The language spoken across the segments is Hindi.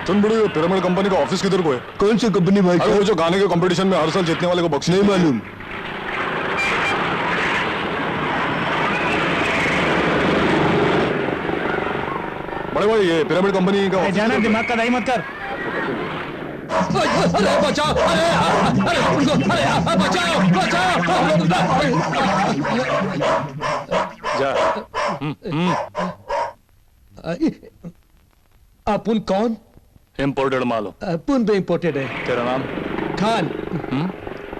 सुन बड़े, पिरामिड कंपनी का ऑफिस किधर को है? कौन सी कंपनी भाई? अरे वो जो गाने के कंपटीशन में हर साल जीतने वाले को बख्श नहीं मालूम। बड़े भाई, ये पिरामिड कंपनी का जाना, दिमाग का दाई मत कर। अरे बचाओ, अरे बचाओ, जा। अपुन कौन? इम्पोर्टेड माल हो। अपुन तो इम्पोर्टेड है। तेरा नाम? खान।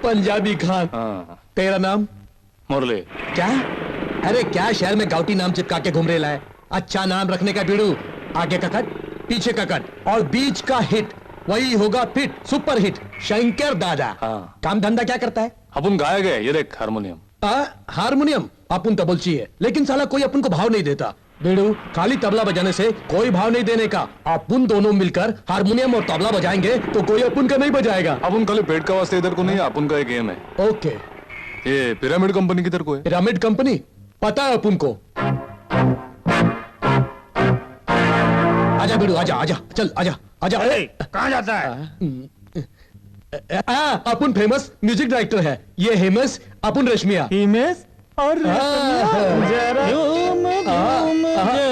पंजाबी खान। हाँ। तेरा नाम? मुरली। क्या? अरे क्या शहर में गाउटी नाम चिपका के घूम रहा है? अच्छा नाम रखने का बीड़ू। आगे का कट, पीछे का कट और बीच का हिट, वही होगा फिट, सुपर हिट। शंकर दादा। हाँ। काम धंधा क्या करता है? अपन गाया गए, ये देख हारमोनियम। हारमोनियम अपन तो बोलची है, लेकिन साला कोई अपन को भाव नहीं देता। बेड़ू, खाली तबला बजाने से कोई भाव नहीं देने का। अपन दोनों मिलकर हारमोनियम और तबला बजाएंगे तो कोई अपन का नहीं बजाएगा। अपन खाली पेट का वास्ते इधर को नहीं, अपन का एक गेम है। ओके। ये पिरामिड कंपनी किधर को है? पिरामिड कंपनी पता है अपन को। आजा बेड़ू, आजा आजा, चल आजा आजा। कहाँ जाता है? अपन फेमस म्यूजिक डायरेक्टर है। ये हेमस, अपन रेशमिया। हिमेश और जरा झूम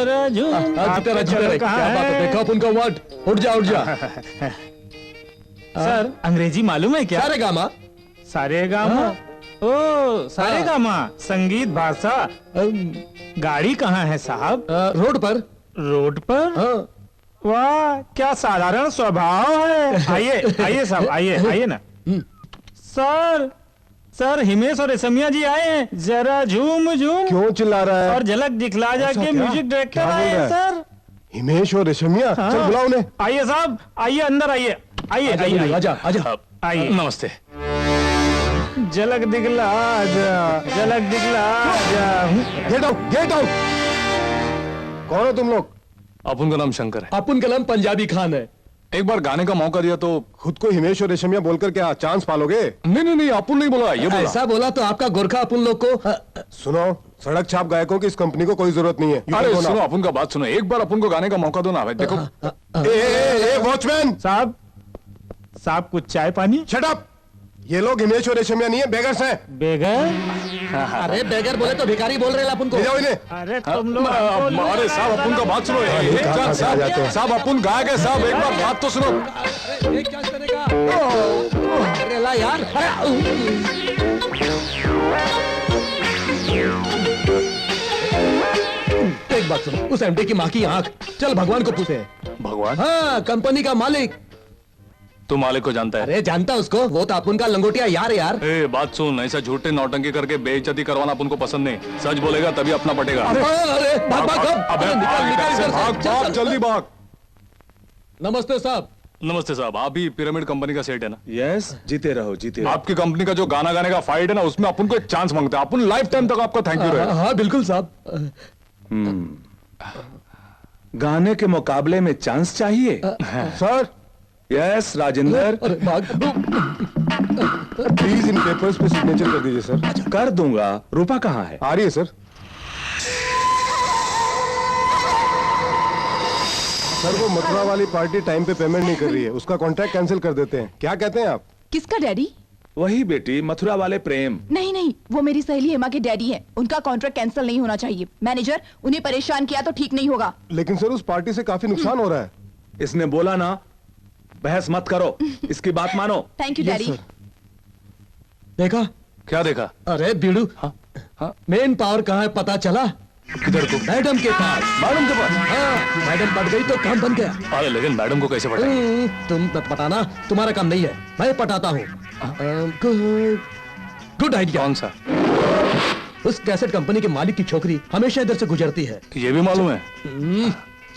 जरा झूम। देखा अपन का वर्ड। उठ जा उठ जा। सर, अंग्रेजी मालूम है क्या? सारे गामा। सारे गामा। ओ, सारे गामा संगीत भाषा। गाड़ी कहाँ है साहब? रोड पर। रोड पर? वाह, क्या साधारण स्वभाव है। आइए आइए साहब, आइए आइए ना। सर, सर हिमेश और रेशमिया जी आए हैं। जरा झूम झूम। क्यों चिल्ला रहा है? और झलक दिखला जा के म्यूजिक डायरेक्टर आए हैं सर। हिमेश और रेशमिया? चल बुलाओ उन्हें। आइए साहब, आइए अंदर आइए। आइए आइए, आजा आजा। आइए। नमस्ते। झलक दिखला जा, झलक दिखला जा। Get out, get out. कौन हो तुम लोग? अपन का नाम शंकर है। अपन का नाम पंजाबी खान है। एक बार गाने का मौका दिया तो खुद को हिमेश और रेशमिया बोलकर क्या चांस पालोगे? नहीं, अपन नहीं बोला, ये बोला। ऐसा बोला तो आपका गोरखा अपन लोग को। सुनो, सड़क छाप गायकों की इस कंपनी को कोई जरूरत नहीं है। अरे सुनो, अपन का बात सुनो, एक बार अपन को गाने का मौका दो ना भाई। देखो ए वॉचमैन साहब, साहब कुछ चाय पानी? Shut up. ये लोग हिमेश और रेशमिया नहीं है, बेगर्स हैं। बेगर? अरे बेगर बोले तो भिखारी बोल रहे हैं अपन को। ले जाओ इन्हें। अरे तुम लोग। अरे साहब, अपन का बात सुनो। साहब अपन गाय गए साहब, एक बार बात तो सुनो। अरे क्या करेगा? अरे ला यार। एक बात सुनो, उस एमडी की माँ की आंख, चल भगवान को पूछे। भगवान? हाँ, कंपनी का मालिक। तू मालिक को जानता है? अरे जानता उसको, वो तो अपन का लंगोटिया यार। ए बात सुन, ऐसा झूठे नौटंकी करके बेइज्जती करवाना अपन को पसंद नहीं। सच बोलेगा तभी अपना पटेगा। अरे भाग भाग भाग। अबे भाग, जल्दी भाग। नमस्ते साहब। नमस्ते साहब, आप ही पिरामिड कंपनी का सेठ है ना? यस, जीते रहो जीते रहो। आपकी कंपनी का जो गाना गाने का फाइट है ना, उसमें अपन को एक चांस मांगते हैं। अपन लाइफ टाइम तक आपका थैंक यू रहेगा। हाँ बिल्कुल साहब। गाने के मुकाबले में चांस चाहिए? Sir. Yes Rajendra. Please in papers पे सिग्नेचर कर दीजिए सर। कर दूंगा। रूपा कहाँ है? आ रही है सर। सर वो मथुरा वाली पार्टी टाइम पे पेमेंट नहीं कर रही है, उसका कॉन्ट्रैक्ट कैंसिल कर देते हैं। क्या कहते हैं आप? किसका डैडी? वही बेटी, मथुरा वाले प्रेम। नहीं नहीं, वो मेरी सहेली हेमा के डैडी हैं। उनका कॉन्ट्रैक्ट कैंसिल नहीं होना चाहिए। मैनेजर, उन्हें परेशान किया तो ठीक नहीं होगा। लेकिन सर उस पार्टी से काफी नुकसान हो रहा है। इसने बोला ना, बहस मत करो, इसकी बात मानो। Thank you daddy. देखा? क्या देखा? अरे बीड़ू, मेन पावर कहाँ है पता चला? किधर को? मैडम के पास। मैडम के पास? हाँ, मैडम पट गई तो काम बन गया। अरे लेकिन मैडम को कैसे पटाएंगे? तुम पटाना तुम्हारा काम नहीं है, मैं पटाता हूँ। Good idea. कौन सा? उस कैसेट कंपनी के मालिक की छोकरी हमेशा इधर से गुजरती है। ये भी मालूम है?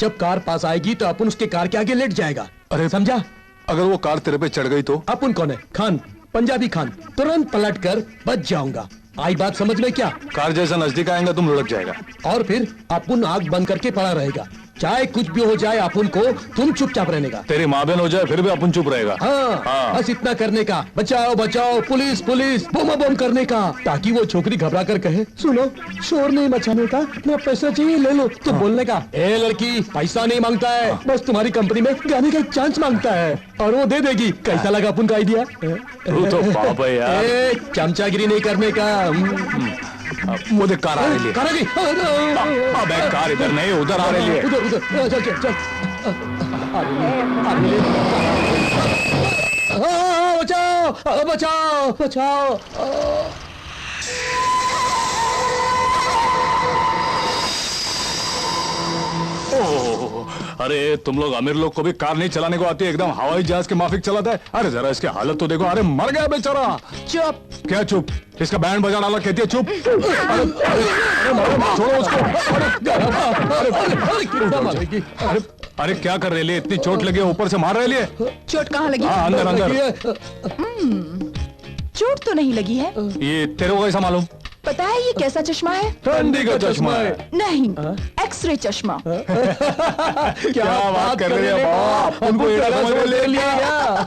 जब कार पास आएगी तो अपन उसके कार के आगे लेट जाएगा। अरे समझा? अगर वो कार तेरे पे चढ़ गई तो? अपन कौन है? खान, पंजाबी खान। तुरंत पलट कर बच जाऊंगा। आई बात समझ में क्या? कार जैसा नजदीक आएगा तुम लुढ़क जाएगा। और फिर अपन आग बंद करके पड़ा रहेगा। चाहे कुछ भी हो जाए अपन को तुम चुपचाप रहने का। तेरी माँ बहन हो जाए फिर भी अपन चुप रहेगा। हाँ, बस इतना करने का, बचाओ बचाओ पुलिस पुलिस बम बम करने का, ताकि वो छोकरी घबरा कर कहे सुनो शोर नहीं मचाने का, अपना पैसा चाहिए ले लो। तो बोलने का ए लड़की पैसा नहीं मांगता है, बस तुम्हारी कंपनी में गाने का एक चांस मांगता है और वो दे देगी। कैसा लगा अपन का आइडिया? तू तो बाप है यार। चमचागिरी नहीं करने का। मुझे कार आ रही है। कार आ गई? अबे कार इधर नहीं उधर आ रही है। उधर उधर चल चल चल। बचाओ बचाओ बचाओ। अरे तुम लोग अमीर लोग को भी कार नहीं चलाने को आती है, एकदम हवाई जहाज के माफिक चलाता है। अरे जरा इसकी हालत तो देखो, अरे मर गया बेचारा। चुप। क्या चुप? इसका बैंड बजा डाला, कहती है चुप। छोड़ो उसको। अरे अरे क्या कर रही है? इतनी चोट लगी है, ऊपर से मार रही है। चोट कहाँ लगी? हाँ अंदर अंदर। चोट तो नहीं लगी है। ये तेरे को कैसा मालूम? पता है ये कैसा चश्मा है? ठंडी का चश्मा है। नहीं, एक्सरे चश्मा। क्या बात कर रही है बाप? उनको ये समझ में ले लिया।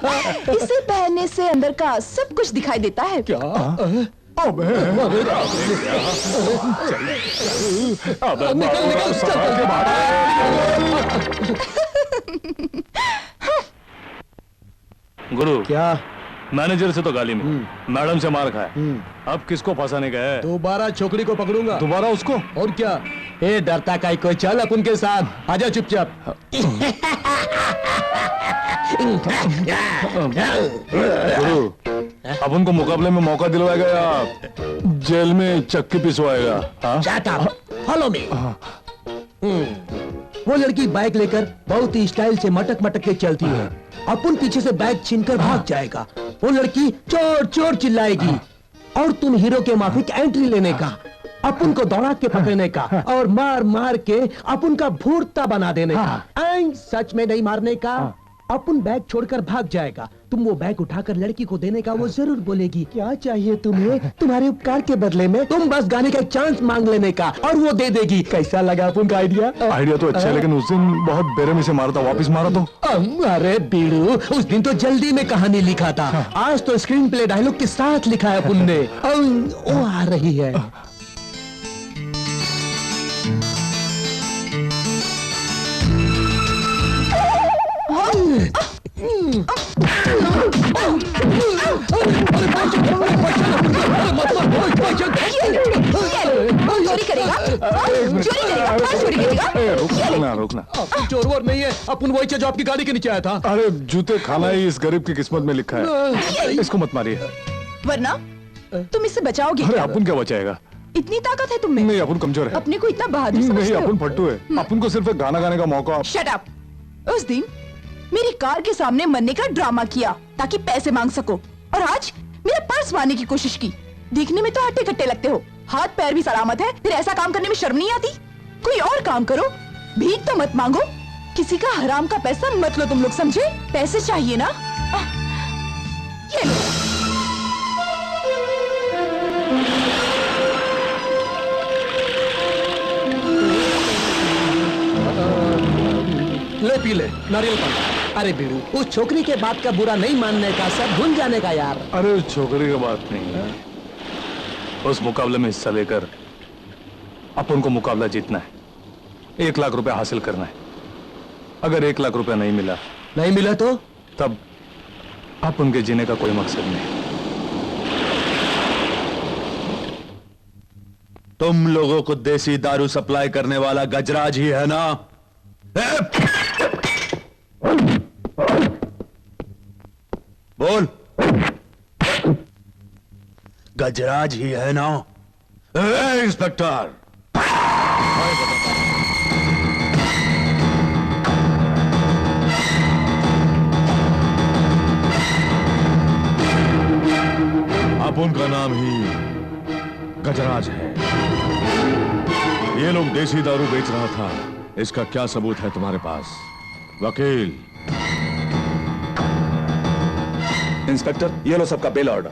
इसे पहनने से अंदर का सब कुछ दिखाई देता है। क्या? अबे निकल निकल संभाल के बाहर। गुरु क्या? मैनेजर से तो गाली में, मैडम से मार खाया, अब किसको फंसाने का है? दोबारा छोकरी को पकड़ूंगा। दोबारा उसको? और क्या? ए डरता काई कोई, चल अपन के साथ आजा चुपचाप। गुरु अब उनको मुकाबले में मौका दिलवाएगा या जेल में चक्की पिसवाएगा? हाँ? Shut up. Follow me. वो लड़की बाइक लेकर बहुत ही स्टाइल से मटक मटक के चलती है, अपन पीछे से बैग छीनकर भाग जाएगा। वो लड़की चोर चोर चिल्लाएगी और तुम हीरो के माफिक एंट्री लेने का, अपन को दौड़ा के पकड़ने का और मार मार के अपन का भूरता बना देने का। सच में नहीं मारने का। अपन बैग छोड़कर भाग जाएगा, तुम वो बैग उठाकर लड़की को देने का, वो जरूर बोलेगी क्या चाहिए तुम्हें, तुम्हारे उपकार के बदले में तुम बस गाने का एक चांस मांग लेने का और वो दे देगी। कैसा लगा अपन का आइडिया? आइडिया तो अच्छा है, लेकिन उस दिन बहुत बेरहमी से मारा था, वापस मारा तो। अरे बीड़ू, उस दिन तो जल्दी में कहानी लिखा था, आज तो स्क्रीन प्ले डायलॉग के साथ लिखा है अपन ने। वो आ रही है। चोरी करेगा? चोरी करेगा? कौन चोरी करेगा? रोकना रोकना। अपन चोर वोर नहीं है, अपन वही जो आपकी गाड़ी के नीचे आया था। अरे जूते खाना ही इस गरीब की किस्मत में लिखा है, इसको मत मारिए वरना तुम इससे बचाओगे अरे क्या? अपन क्या बचाएगा? इतनी ताकत है तुम में? नहीं अपन कमजोर है। अपने को इतना बहादुर नहीं समझते हो? अपन फट्टू है, अपन को सिर्फ एक गाना गाने का मौका। Shut up. उस दिन मेरी कार के सामने मरने का ड्रामा किया ताकि पैसे मांग सको, और आज मेरा पर्स मारने की कोशिश की। देखने में तो हट्टे कट्टे लगते हो, हाथ पैर भी सलामत है, फिर ऐसा काम करने में शर्म नहीं आती? कोई और काम करो, भीख तो मत मांगो, किसी का हराम का पैसा मत लो। तुम लोग समझे? पैसे चाहिए ना? ये लो। ले पी ले नारियल पानी। अरे बीड़ू, उस छोकरी के बात का बुरा नहीं मानने का, सब भूल जाने का यार। अरे उस छोकरी की बात नहीं है, उस मुकाबले में हिस्सा लेकर अपन को मुकाबला जीतना है, 1 लाख रुपया हासिल करना है। अगर 1 लाख रुपया नहीं मिला तो तब अपन के जीने का कोई मकसद नहीं। तुम लोगों को देसी दारू सप्लाई करने वाला गजराज ही है ना? बोल, गजराज ही है ना? इंस्पेक्टर, अपन का नाम ही गजराज है। ये लोग देसी दारू बेच रहा था, इसका क्या सबूत है तुम्हारे पास वकील? इंस्पेक्टर, ये लो सबका बेल ऑर्डर।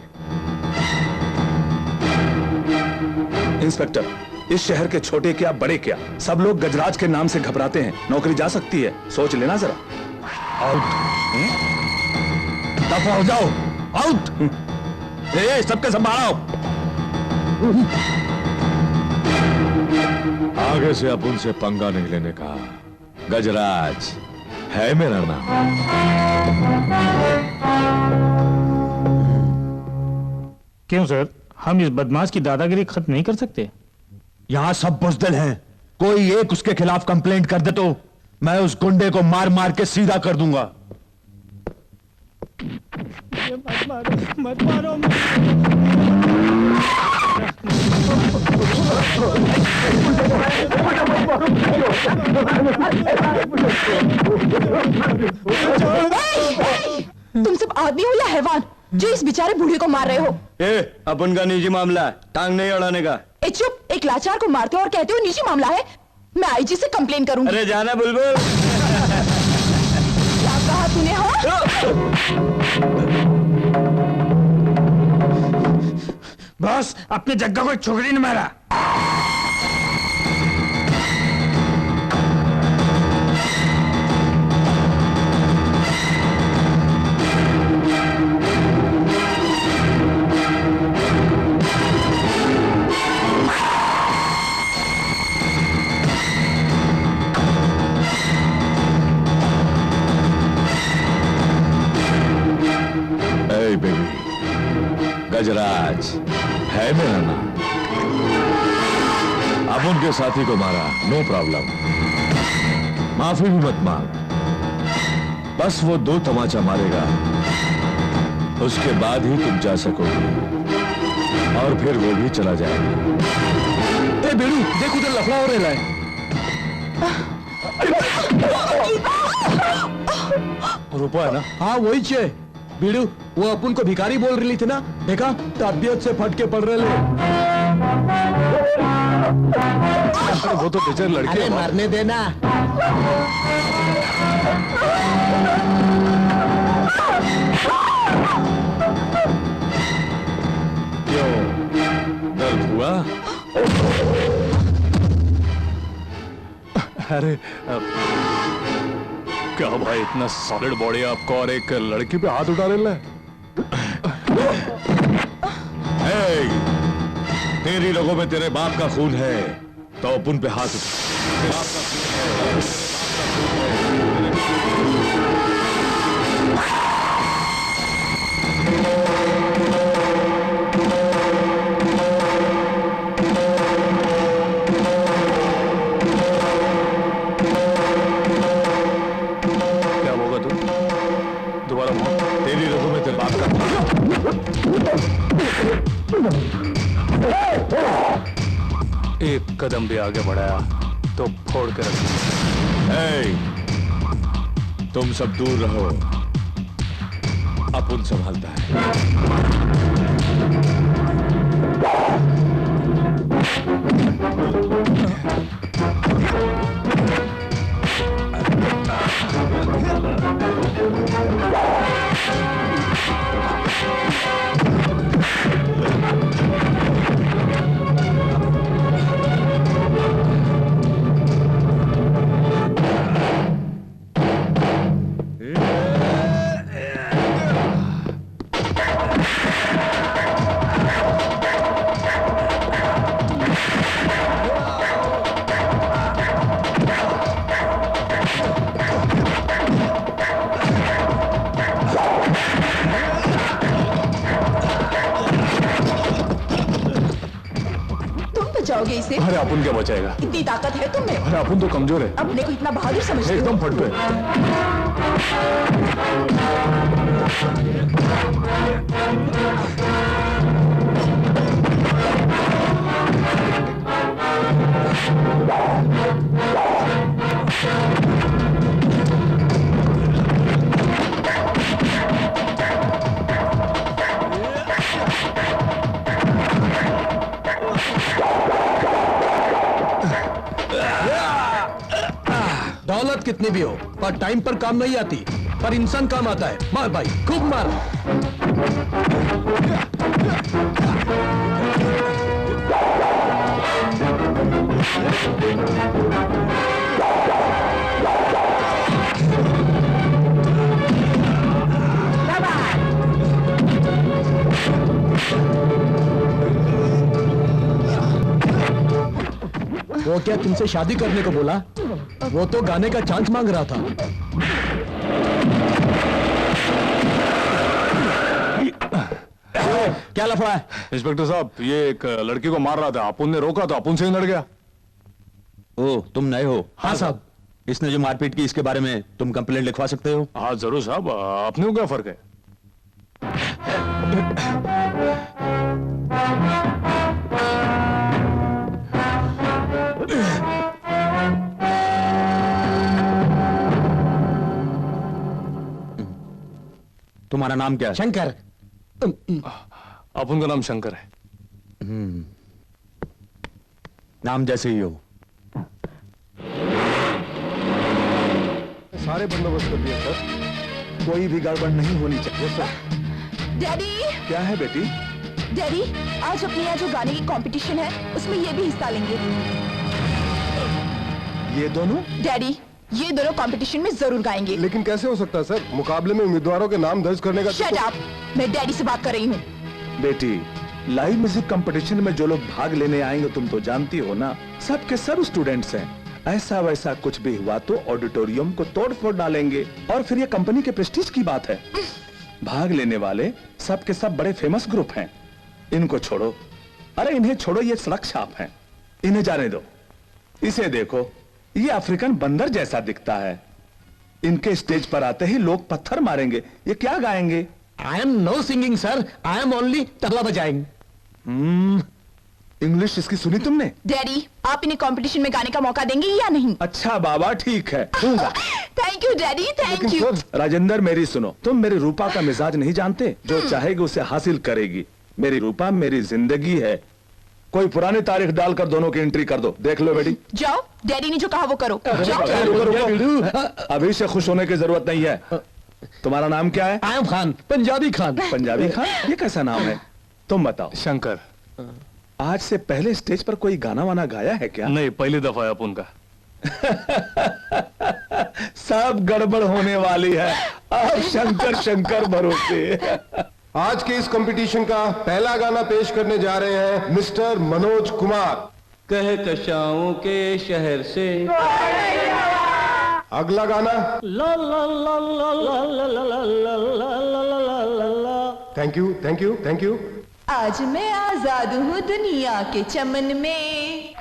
इंस्पेक्टर, इस शहर के छोटे क्या बड़े क्या सब लोग गजराज के नाम से घबराते हैं। नौकरी जा सकती है, सोच लेना जरा। आउट। दफा हो जाओ। आउट। सबके संभालो। आगे से अब उनसे पंगा नहीं लेने का। गजराज है मेरा नाम। क्यों सर, हम इस बदमाश की दादागिरी खत्म नहीं कर सकते? यहां सब बुजदिल हैं। कोई एक उसके खिलाफ कंप्लेंट कर दे तो मैं उस गुंडे को मार मार के सीधा कर दूंगा। मत मारो। तुम सब आदमी हो या हैवान जो इस बेचारे बूढ़े को मार रहे हो? अपन का निजी मामला है, टांग नहीं अड़ाने का। ए चुप, एक लाचार को मारते हो और कहते हो निजी मामला है। मैं आईजी से कंप्लेन करूंगी। अरे जाना बुलबुल। क्या कहा तूने? हाँ, बॉस, अपने जग्गा को एक छोकरी ने मारा। गजराज है मेरा नाम। अब उनके साथी को मारा, नो प्रॉब्लम, माफी भी मत मांग। बस वो 2 तमाचा मारेगा, उसके बाद ही तुम जा सकोगे और फिर वो भी चला जाएगा। बेड़ू देख, उधर लफड़ा हो रहा है। रुपा है ना? हाँ वही चे बीड़ू, वो अपन को भिखारी बोल रही थी ना, देखा तबियत से फटके पड़ रहे ले। वो तो बेचारे लड़के। अरे मारने देना। क्यों, दर्द हुआ? अरे क्या भाई, इतना सॉलिड बॉडी आपको और एक लड़की पे हाथ उठा रहे हैं? तेरी लोगों में तेरे बाप का खून है तो अपन पे हाथ उठा। बाप का खून है। क्या होगा तू? दोबारा बोल। तेरी लोगों में तेरे बाप का एक कदम भी आगे बढ़ाया तो फोड़ के रख। तुम सब दूर रहो, अपन संभालता है। बचाओगे इसे? अरे अपन क्या बचाएगा? इतनी ताकत है तुम में? अरे अपन तो कमजोर है। अपने को इतना बहादुर समझते हो? एकदम फट पे। दौलत कितनी भी हो पर टाइम पर काम नहीं आती, पर इंसान काम आता है। मार भाई, खूब मार। वो क्या तुमसे शादी करने को बोला? वो तो गाने का चांस मांग रहा था। क्या लफड़ा है? इंस्पेक्टर साहब, ये एक लड़की को मार रहा था, अपुन ने रोका तो अपुन से ही लड़ गया। ओ, तुम नए हो? हाँ साहब। इसने जो मारपीट की, इसके बारे में तुम कंप्लेंट लिखवा सकते हो? हाँ जरूर साहब, अपने को क्या फर्क है? तुम्हारा नाम क्या है? शंकर। अपुन का नाम शंकर है। नाम जैसे ही हो। सारे बंदोबस्त कर दिए सर। कोई भी गड़बड़ नहीं होनी चाहिए सर। डैडी, क्या है बेटी? डैडी, आज अपने यहाँ जो गाने की कंपटीशन है उसमें ये भी हिस्सा लेंगे। ये दोनों? डैडी, ये दोनों कंपटीशन में जरूर गाएंगे। लेकिन कैसे हो सकता है सर? मुकाबले में उम्मीदवारों के नाम दर्ज करने का शट अप, मैं डैडी से बात कर रही हूँ। बेटी, लाइव म्यूजिक कंपटीशन में जो लोग भाग लेने आएंगे तुम तो जानती हो ना, सबके सब स्टूडेंट्स हैं। ऐसा वैसा कुछ भी हुआ तो ऑडिटोरियम को तोड़ फोड़ डालेंगे, और फिर ये कंपनी के प्रेस्टीज की बात है। भाग लेने वाले सबके सब बड़े फेमस ग्रुप हैं। इनको छोड़ो, अरे इन्हें छोड़ो, ये सड़क छाप हैं, इन्हें जाने दो। इसे देखो, ये अफ्रीकन बंदर जैसा दिखता है। इनके स्टेज पर आते ही लोग पत्थर मारेंगे। ये क्या गाएंगे? I am no singing sir, I am only tabla बजाएंगे। इंग्लिश इसकी सुनी तुमने? डैडी, आप इन्हें कंपटीशन में गाने का मौका देंगे या नहीं? अच्छा बाबा, ठीक है, दूंगा। थैंक यू डैडी, थैंक लेकिन यू। सर, राजेंद्र, मेरी सुनो, तुम मेरी रूपा का मिजाज नहीं जानते। जो चाहेगी उसे हासिल करेगी। मेरी रूपा मेरी जिंदगी है। कोई पुरानी तारीख डालकर दोनों की एंट्री कर दो। देख लो बेटी। जाओ, डैडी ने जो कहा वो करो। जाओ। रुको। अभी से खुश होने की जरूरत नहीं है। तुम्हारा नाम क्या है? I am Khan, Punjabi Khan. पंजाबी खान? ये कैसा नाम है? तुम बताओ। शंकर। आज से पहले स्टेज पर कोई गाना वाना गाया है क्या? नहीं, पहली दफा है अपुन का। सब गड़बड़ होने वाली है। अब शंकर शंकर भरोसे। आज के इस कंपटीशन का पहला गाना पेश करने जा रहे हैं मिस्टर मनोज कुमार। कह कशाओं के शहर से। अगला गाना। ला ला ला ला ला ला ला ला ला ला ला ला ला। Thank you, thank you, thank you. आज मैं आजाद हूँ दुनिया के चमन में।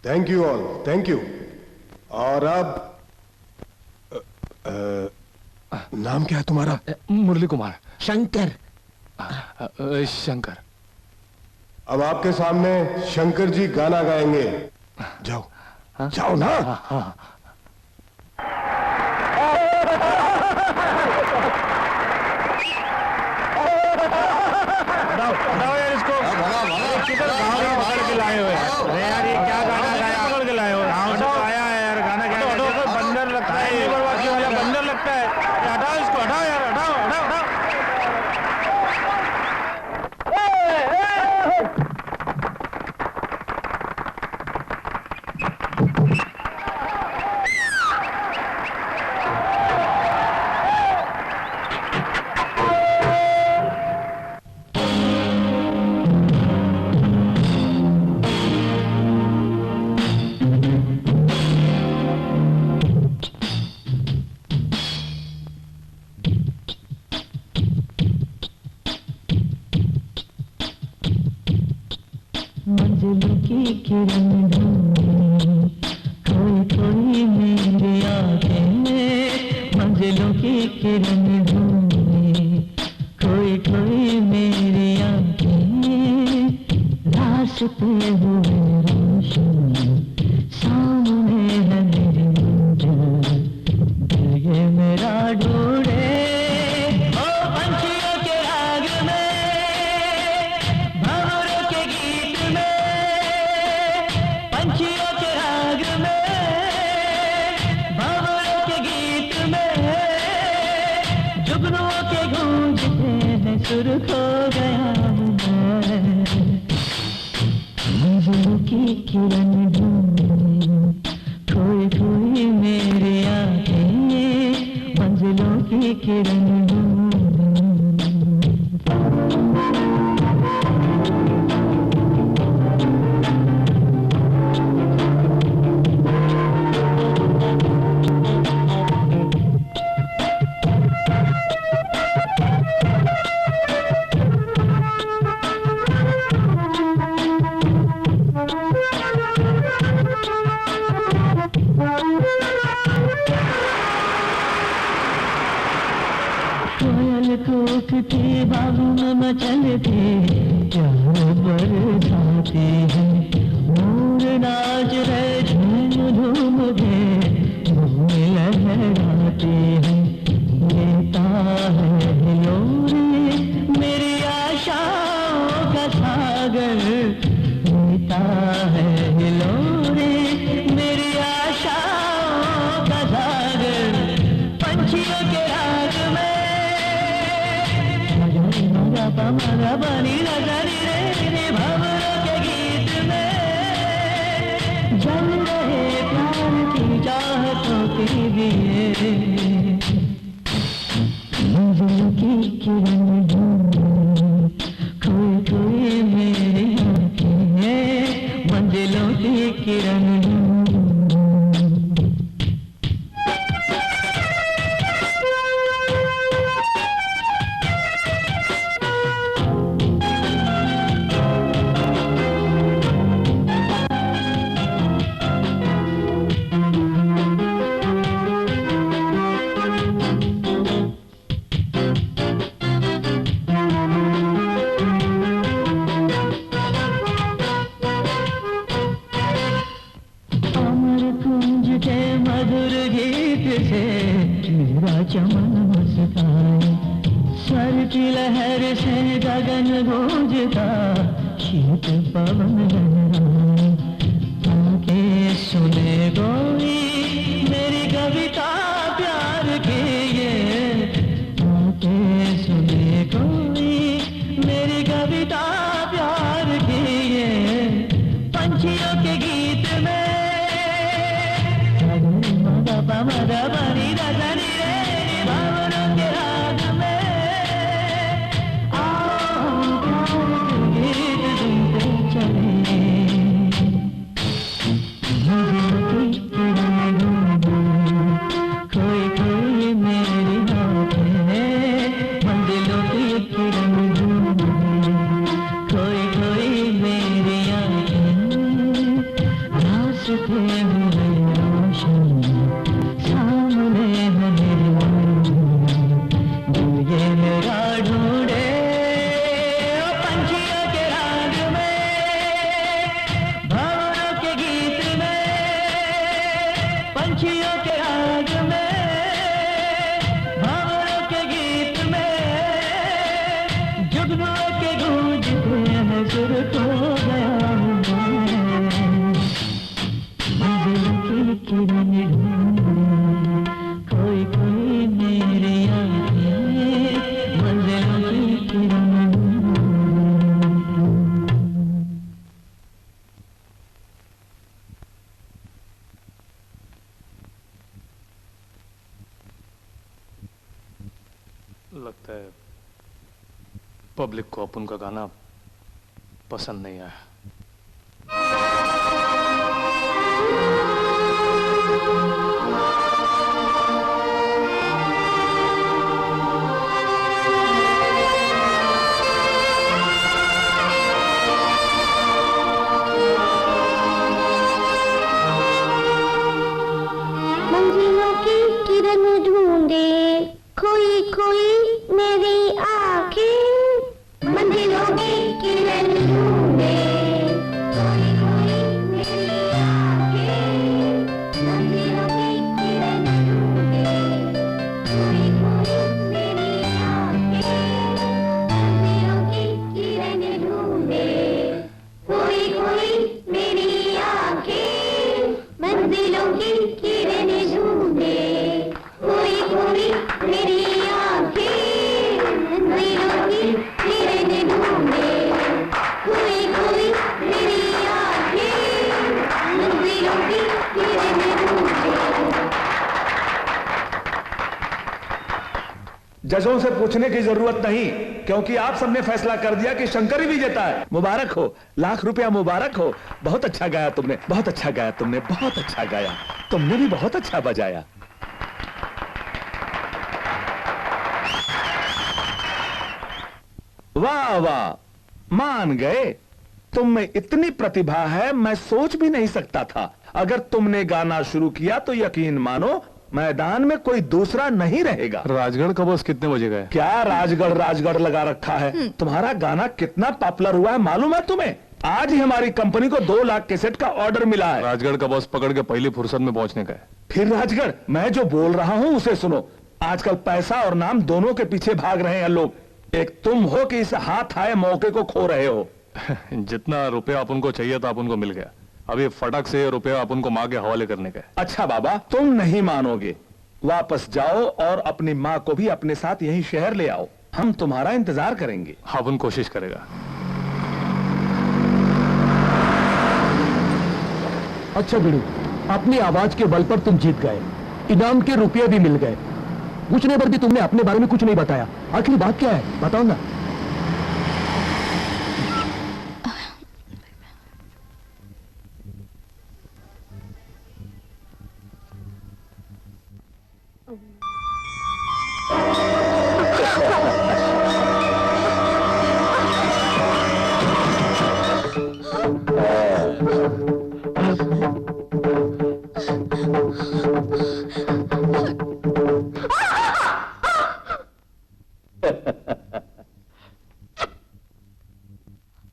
Thank you all, thank you. और अब नाम क्या है तुम्हारा? मुरली कुमार। शंकर। शंकर। अब आपके सामने शंकर जी गाना गाएंगे। जाओ, जाओ ना। हटाओ यार इसको। किधर भाग पकड़ के लाए हुए? अरे यार ये क्या गाना गाया? पकड़ के लाए हो? हाँ तो आया है यार, गाना क्या है? बंदर लगता है, ये बर्बादी वाला बंदर लगता है। हटाओ इसको, हटाओ यार, हटाओ हटाओ हटाओ। मंजिलों की किरण ढूंढे कोई कोई मेरी आंखें। मंजिलों की किरण ढूंढे कोई कोई मेरी आंखें। रास्ते हुए रोशन सामने है मेरी मंजिल। दिल ये मेरा ढूंढे ओ पंछियों के राग में, भंवरों के गीत में, पंछियों के राग में, भंवरों के गीत में, जुगनुओं के गूंजते हैं सुर खो गया हूँ मैं। किरण ढूंढे, खोई खोई मेरी आंखें मंजिलों की किरण ढूंढे। कूकती बाबू में मचलती प्यार बरसाती है, मोर नाच रहे झूम झूम के धूम लहराती है। लेता है हिलोरे मेरी आशाओं का सागर, लेता है हिलोरे मेरी आशाओं का सागर। पंछियों के राग में मगा बनी नजरी रे भंवरों के गीत में जल रहे प्यार की चाहतों के दिए। मंजिलों की किरण ढूंढे, खोई खोई मेरी आंखें मंजिलों की किरण ढूंढे। चमन मुस्काए, स्वर की लहर से गगन गूंजता, शीत पवन लहराए। आके सुने कोई मेरी कविता प्यार की ये, आके सुने कोई मेरी कविता प्यार की ये। पंछियों के गीत में मदा बनी रजनी रे भंवरों के राग में। आओ प्यार के गीत सुनते चले, मंजिलों की किरण ढूंढे, खोई खोई मेरी आंखें मंजिलों की किरण ढूंढे, खोई खोई मेरी आंखें रास्ते हुए रोशन सामने है मेरे दिल ये मेरा ढूंढे। पंछियों के राग में भंवरों के गीत में, पंछियों के राग में भंवरों के गीत में जुगनुओं के गूंजते हैं सुर खो गया हूँ मैं। मंजिलों की किरण ढूंढे, कोई कोई मेरी आंखें मंजिलों की किरण ढूंढे। लगता है पब्लिक को अपन का गाना पसंद नहीं आया। मंजिलों की किरण ढूंढे, खोई खोई मेरी आंखें मंजिलों की किरण ढूंढे, खोई खोई मेरी आंखें मंजिलों की किरण ढूंढे, खोई खोई मेरी आंखें मंजिलों की किरण ढूंढे, खोई खोई मेरी आंखें मंजिलों की किरण ढूंढे, खोई खोई मेरी आंखें मंजिलों की किरण ढूंढे, खोई खोई मेरी आंखें जजों से पूछने की जरूरत नहीं, क्योंकि आप सबने फैसला कर दिया कि शंकर ही विजेता है। मुबारक हो, लाख रुपया मुबारक हो। बहुत अच्छा गाया तुमने, बहुत अच्छा गाया तुमने, बहुत अच्छा गाया तुमने, भी बहुत अच्छा बजाया। वाह वाह, मान गए। तुम में इतनी प्रतिभा है, मैं सोच भी नहीं सकता था। अगर तुमने गाना शुरू किया तो यकीन मानो मैदान में कोई दूसरा नहीं रहेगा। राजगढ़ का बॉस कितने बजे गए? क्या राजगढ़ राजगढ़ लगा रखा है? तुम्हारा गाना कितना पॉपुलर हुआ है मालूम है तुम्हें? आज ही हमारी कंपनी को 2 लाख कैसेट का ऑर्डर मिला है। राजगढ़ का बॉस पकड़ के पहली फुर्सत में पहुंचने का है। फिर राजगढ़, मैं जो बोल रहा हूं उसे सुनो। आजकल पैसा और नाम दोनों के पीछे भाग रहे हैं लोग। एक तुम हो कि इस हाथ आए मौके को खो रहे हो। जितना रुपया अपन को चाहिए था अपन को मिल गया। अभी फटक से रुपया अपन को माँ के हवाले करने का है। अच्छा बाबा, तुम नहीं मानोगे। वापस जाओ और अपनी माँ को भी अपने साथ यहीं शहर ले आओ। हम तुम्हारा इंतजार करेंगे। अपन कोशिश करेगा। अच्छा बिड़ू, अपनी आवाज के बल पर तुम जीत गए, इनाम के रुपये भी मिल गए। पूछने पर भी तुमने अपने बारे में कुछ नहीं बताया। आखिर बात क्या है, बताओ ना।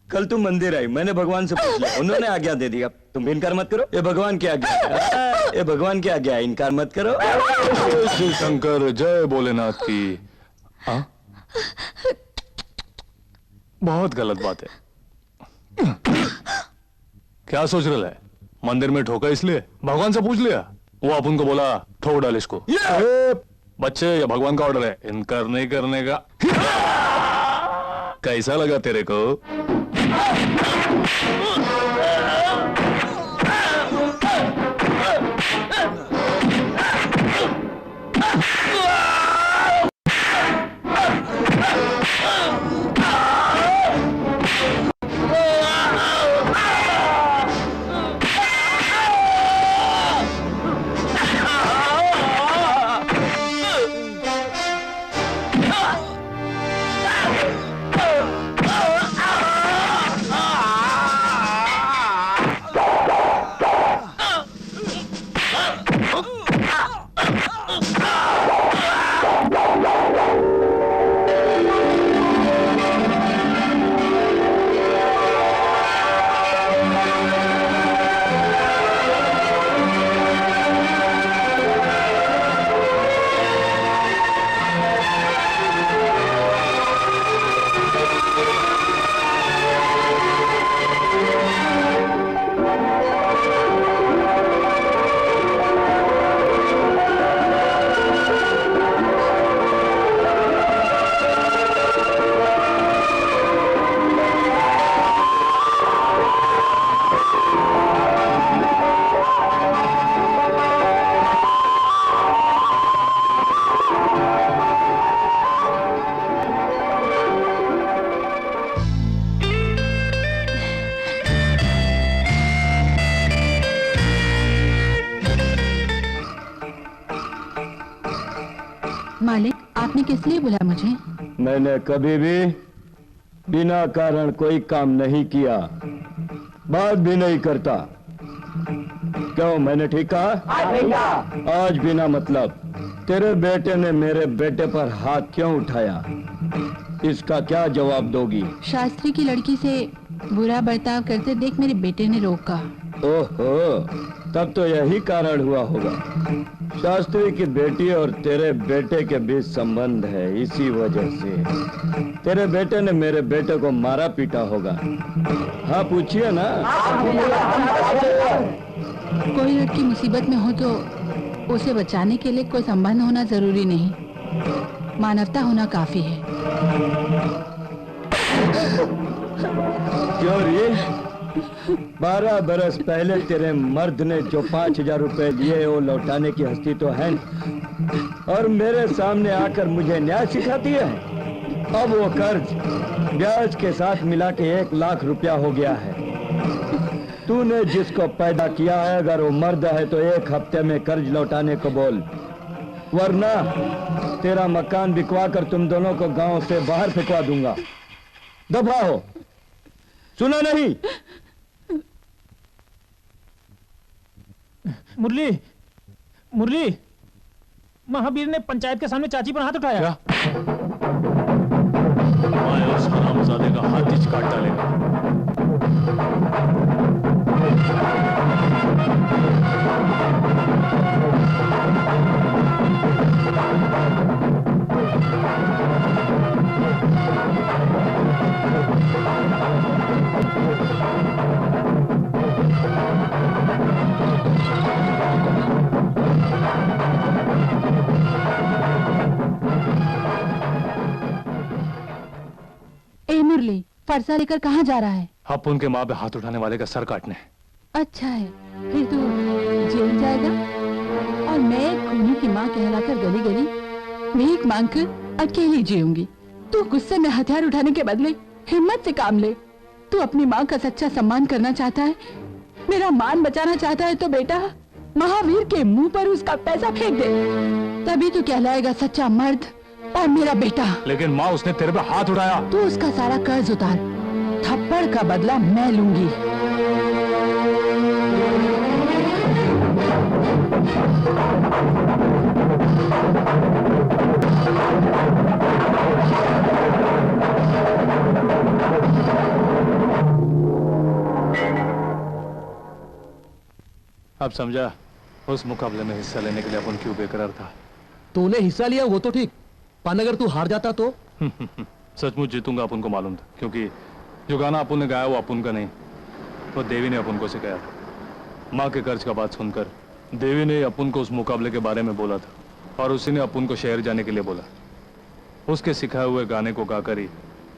कल तुम मंदिर आई, मैंने भगवान से पूछ लिया, उन्होंने आज्ञा दे दी। अब तुम भी इनकार मत करो। ये भगवान की आज्ञा है, ये भगवान की आज्ञा है, इनकार मत करो। शिव शंकर, जय भोलेनाथ की। हाँ? बहुत गलत बात है। क्या सोच रहा है? मंदिर में ठोका इसलिए? भगवान से पूछ लिया, वो अपन को बोला ठोक डाल इसको। बच्चे, ये भगवान का ऑर्डर है, इनकार नहीं करने का। कैसा लगा तेरे को? मालिक, आपने किस लिए बुलाया मुझे? मैंने कभी भी बिना कारण कोई काम नहीं किया, बात भी नहीं करता। क्यों, मैंने ठीक कहा? आज बिना मतलब तेरे बेटे ने मेरे बेटे पर हाथ क्यों उठाया, इसका क्या जवाब दोगी? शास्त्री की लड़की से बुरा बर्ताव करते देख मेरे बेटे ने रोका। ओहो, तब तो यही कारण हुआ होगा। शास्त्री की बेटी और तेरे बेटे के बीच संबंध है, इसी वजह से तेरे बेटे ने मेरे बेटे को मारा पीटा होगा। हाँ, पूछिए ना। कोई लड़की मुसीबत में हो तो उसे बचाने के लिए कोई संबंध होना जरूरी नहीं, मानवता होना काफी है। क्यों रे, 12 बरस पहले तेरे मर्द ने जो 5,000 रुपए लिए वो लौटाने की हस्ती तो है नहीं। और मेरे सामने आकर मुझे न्याय सिखाती है। अब वो कर्ज ब्याज के साथ मिला के 1 लाख रुपया हो गया है। तूने जिसको पैदा किया है अगर वो मर्द है तो 1 हफ्ते में कर्ज लौटाने को बोल, वरना तेरा मकान बिकवा कर तुम दोनों को गांव से बाहर फेंकवा दूंगा। दफा हो, सुना नहीं? मुरली, मुरली, महावीर ने पंचायत के सामने चाची पर हाथ उठाया। उस हरामजादे का हाथ ही काट डालेगा। ए मुरली, फरसा लेकर कहाँ जा रहा है? आप उनके माँ पे हाथ उठाने वाले का सर काटने। अच्छा है, फिर तो जेल जाएगा और मैं खूनी की माँ कहलाकर गली गली भीख मांगकर अकेली जीऊंगी। तू गुस्से में हथियार उठाने के बदले हिम्मत से काम ले। तू अपनी माँ का सच्चा सम्मान करना चाहता है, मेरा मान बचाना चाहता है तो बेटा महावीर के मुंह पर उसका पैसा फेंक दे, तभी तू कहलाएगा सच्चा मर्द और मेरा बेटा। लेकिन माँ, उसने तेरे पे हाथ उठाया। तू उसका सारा कर्ज उतार, थप्पड़ का बदला मैं लूंगी। अब समझा उस मुकाबले में हिस्सा लेने के लिए अपन क्यों बेकरार था। तूने हिस्सा लिया वो तो ठीक, पर अगर तू हार जाता तो? सचमुच जीतूंगा अपन को मालूम था, क्योंकि जो गाना अपन ने गाया वो अपन का नहीं, वो देवी ने अपन को सिखाया था। माँ के कर्ज का बात सुनकर देवी ने अपन को उस मुकाबले के बारे में बोला था और उसी ने अपन को शहर जाने के लिए बोला। उसके सिखाए हुए गाने को गाकर ही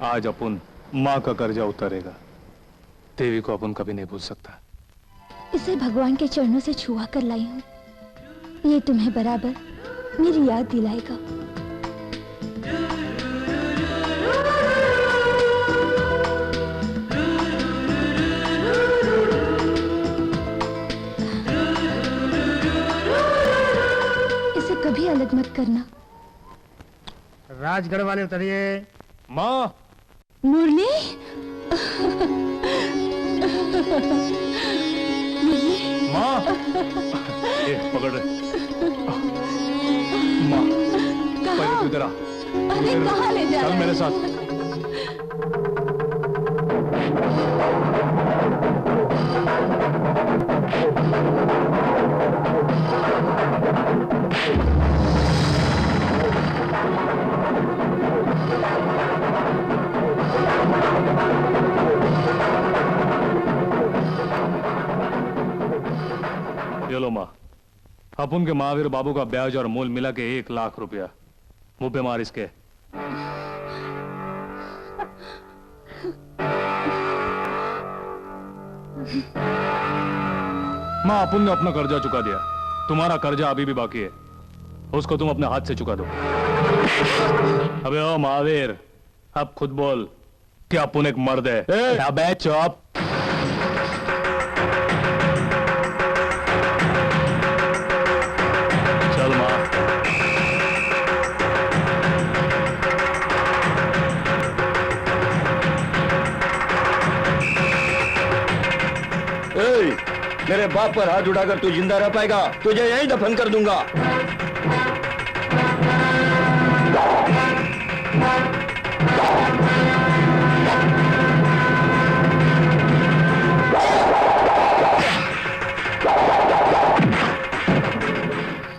आज अपन माँ का कर्जा उतारेगा। देवी को अपन कभी नहीं भूल सकता। इसे भगवान के चरणों से छुआ कर लाई हूँ, ये तुम्हें बराबर मेरी याद दिलाएगा। इसे कभी अलग मत करना। राजगढ़ वाले उतरिए। माँ, मुरली, माँ, ये पकड़ रहे। माँ, पहले तू इधर आ। अरे कहाँ ले जा चल रहा है? मेरे साथ। ये लो माँ, अपन के महावीर बाबू का ब्याज और मूल मिला के 1 लाख रुपया। मुंह पे मार इसके। माँ, अपन ने अपना कर्जा चुका दिया, तुम्हारा कर्जा अभी भी बाकी है, उसको तुम अपने हाथ से चुका दो। अबे ओ महावीर, अब खुद बोल कि अपन एक मर्द है। अबे चुप। चल माँ। मेरे बाप पर हाथ उठाकर तू जिंदा रह पाएगा? तुझे यहीं दफन कर दूंगा।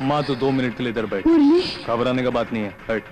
माँ, तू 2 मिनट के लिए इधर बैठ। घबराने का बात नहीं है, बैठ।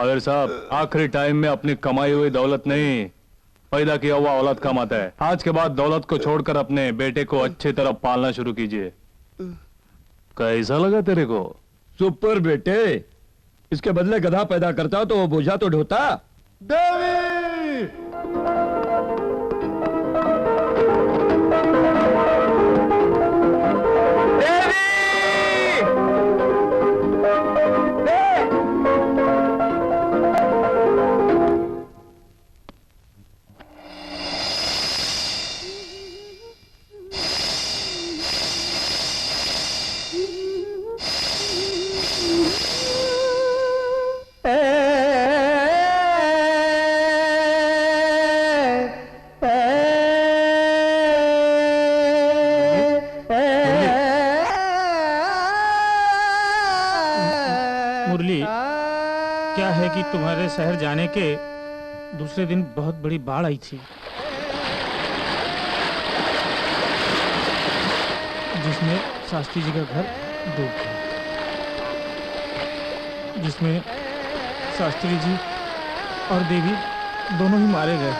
आविर साहब, आखिरी टाइम में अपनी कमाई हुई दौलत नहीं, पैदा किया हुआ औलाद कमाता है। आज के बाद दौलत को छोड़कर अपने बेटे को अच्छी तरह पालना शुरू कीजिए। कैसा लगा तेरे को? सुपर बेटे, इसके बदले गधा पैदा करता तो वो बोझा तो ढोता। देवी! मुरली, क्या है कि तुम्हारे शहर जाने के दूसरे दिन बहुत बड़ी बाढ़ आई थी, जिसमें शास्त्री जी का घर डूब गया, जिसमें शास्त्री जी और देवी दोनों ही मारे गए।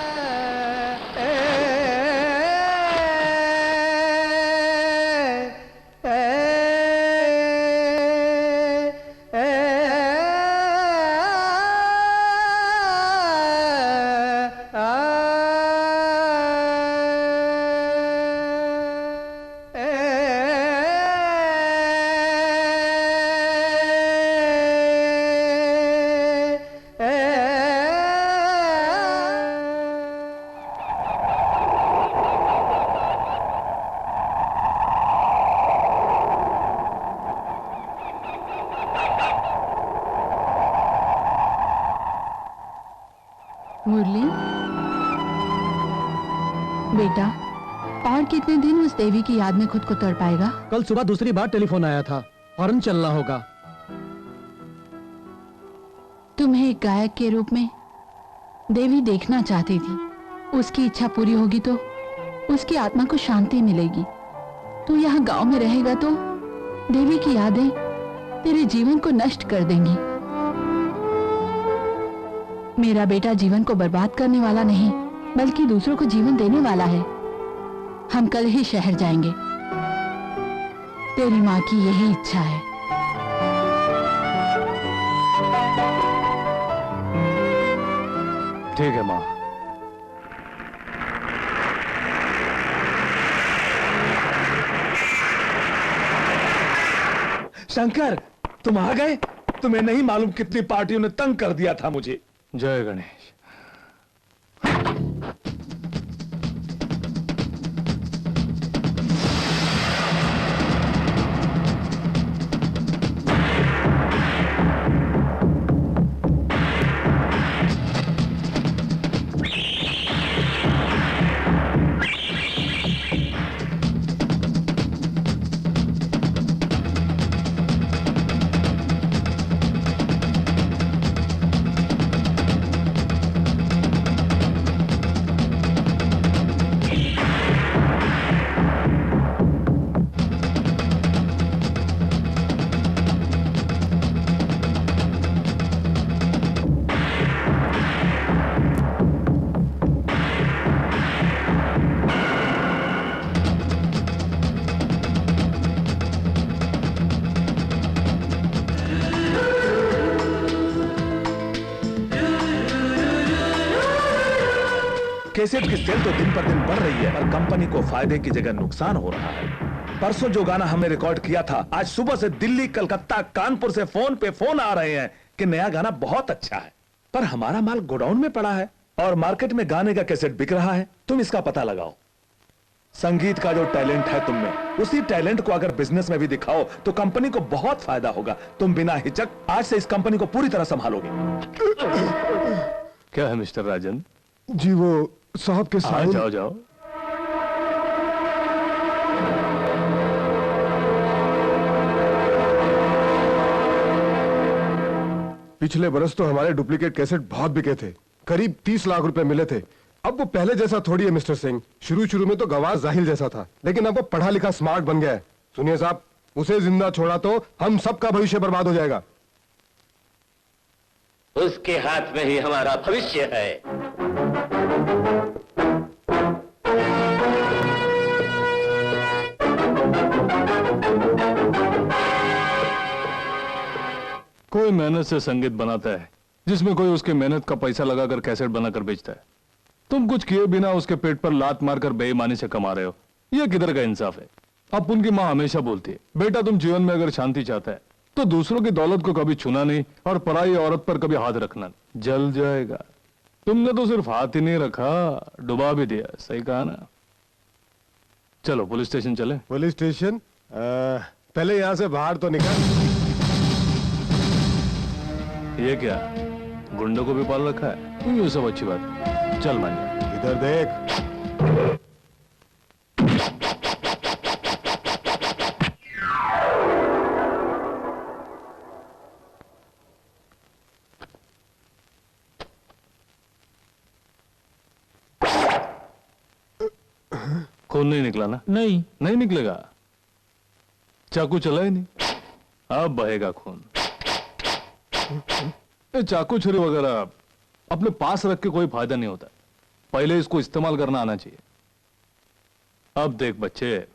मुरली बेटा, और कितने दिन उस देवी की याद में खुद को तड़पाएगा? कल सुबह दूसरी बार टेलीफोन आया था, फौरन चलना होगा। तुम्हें एक गायक के रूप में देवी देखना चाहती थी। उसकी इच्छा पूरी होगी तो उसकी आत्मा को शांति मिलेगी। तू यहाँ गांव में रहेगा तो देवी की यादें तेरे जीवन को नष्ट कर देंगी। मेरा बेटा जीवन को बर्बाद करने वाला नहीं, बल्कि दूसरों को जीवन देने वाला है। हम कल ही शहर जाएंगे। तेरी माँ की यही इच्छा है। ठीक है माँ। शंकर, तुम आ गए? तुम्हें नहीं मालूम कितनी पार्टियों ने तंग कर दिया था मुझे। जय गणेश। कैसेट की सेल तो दिन पर दिन बढ़ रही है, पर कंपनी को फायदे की जगह नुकसान हो रहा है। परसों जो गाना हमने रिकॉर्ड किया था, आज सुबह से दिल्ली, कलकत्ता, कानपुर से फोन पे फोन आ रहे हैं कि नया गाना बहुत अच्छा है, पर हमारा माल गोडाउन में पड़ा है और मार्केट में गाने का कैसेट बिक रहा है। तुम इसका पता लगाओ। संगीत का जो टैलेंट है तुम में, उसी टैलेंट को अगर बिजनेस में भी दिखाओ तो कंपनी को बहुत फायदा होगा। तुम बिना हिचक आज से इस कंपनी को पूरी तरह संभालोगे। क्या है मिस्टर राजन? जी वो साहब के साथ। जाओ जाओ। पिछले बरस तो हमारे डुप्लीकेट कैसेट बहुत बिके थे, करीब 30 लाख रुपए मिले थे। अब वो पहले जैसा थोड़ी है मिस्टर सिंह। शुरू में तो गवाह जाहिल जैसा था, लेकिन अब वो पढ़ा लिखा स्मार्ट बन गया है। सुनिए साहब, उसे जिंदा छोड़ा तो हम सबका भविष्य बर्बाद हो जाएगा। उसके हाथ में ही हमारा भविष्य है। कोई मेहनत से संगीत बनाता है जिसमें कोई उसके मेहनत का पैसा लगाकर कैसेट बनाकर बेचता है। तुम कुछ किए बिना उसके पेट पर लात मारकर बेईमानी से कमा रहे हो। यह किधर का इंसाफ है? अब उनकी माँ हमेशा बोलती है, बेटा तुम जीवन में अगर शांति चाहता है तो दूसरों की दौलत को कभी छूना नहीं और पराई औरत पर कभी हाथ रखना नहीं, जल जाएगा। तुमने तो सिर्फ हाथ ही नहीं रखा, डुबा भी दिया। सही कहा ना? चलो पुलिस स्टेशन चले। Police station? पहले यहाँ से बाहर तो निकल। ये क्या, गुंडों को भी पाल रखा है? ये सब अच्छी बात है। चल मान जा। इधर देख। खून नहीं निकला ना? नहीं। नहीं निकलेगा, चाकू चला ही नहीं, अब बहेगा खून। ये चाकू छुरी वगैरह अपने पास रख के कोई फायदा नहीं होता, पहले इसको इस्तेमाल करना आना चाहिए। अब देख बच्चे,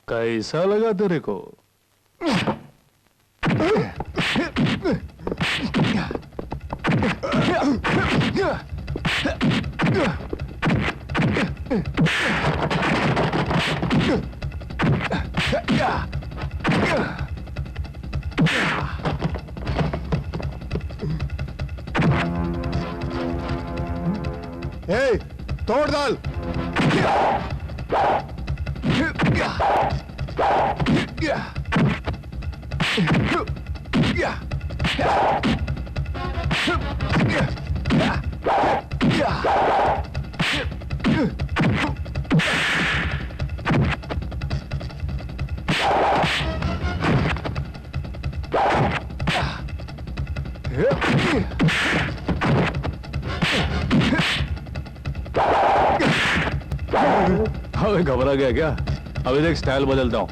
कैसा लगा तेरे को? ए, तोड़ डाल। अबे घबरा गया क्या? अभी देख स्टाइल बदलता हूं।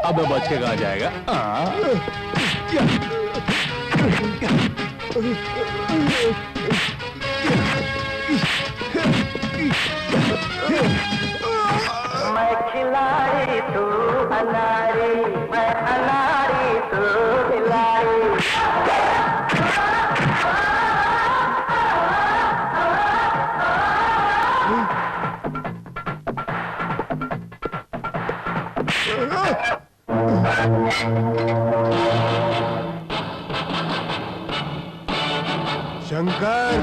अब बच के कहां जाएगा? मैं खिलाड़ी तू अनारी, मैं अनारी तू खिलाड़ी। शंकर,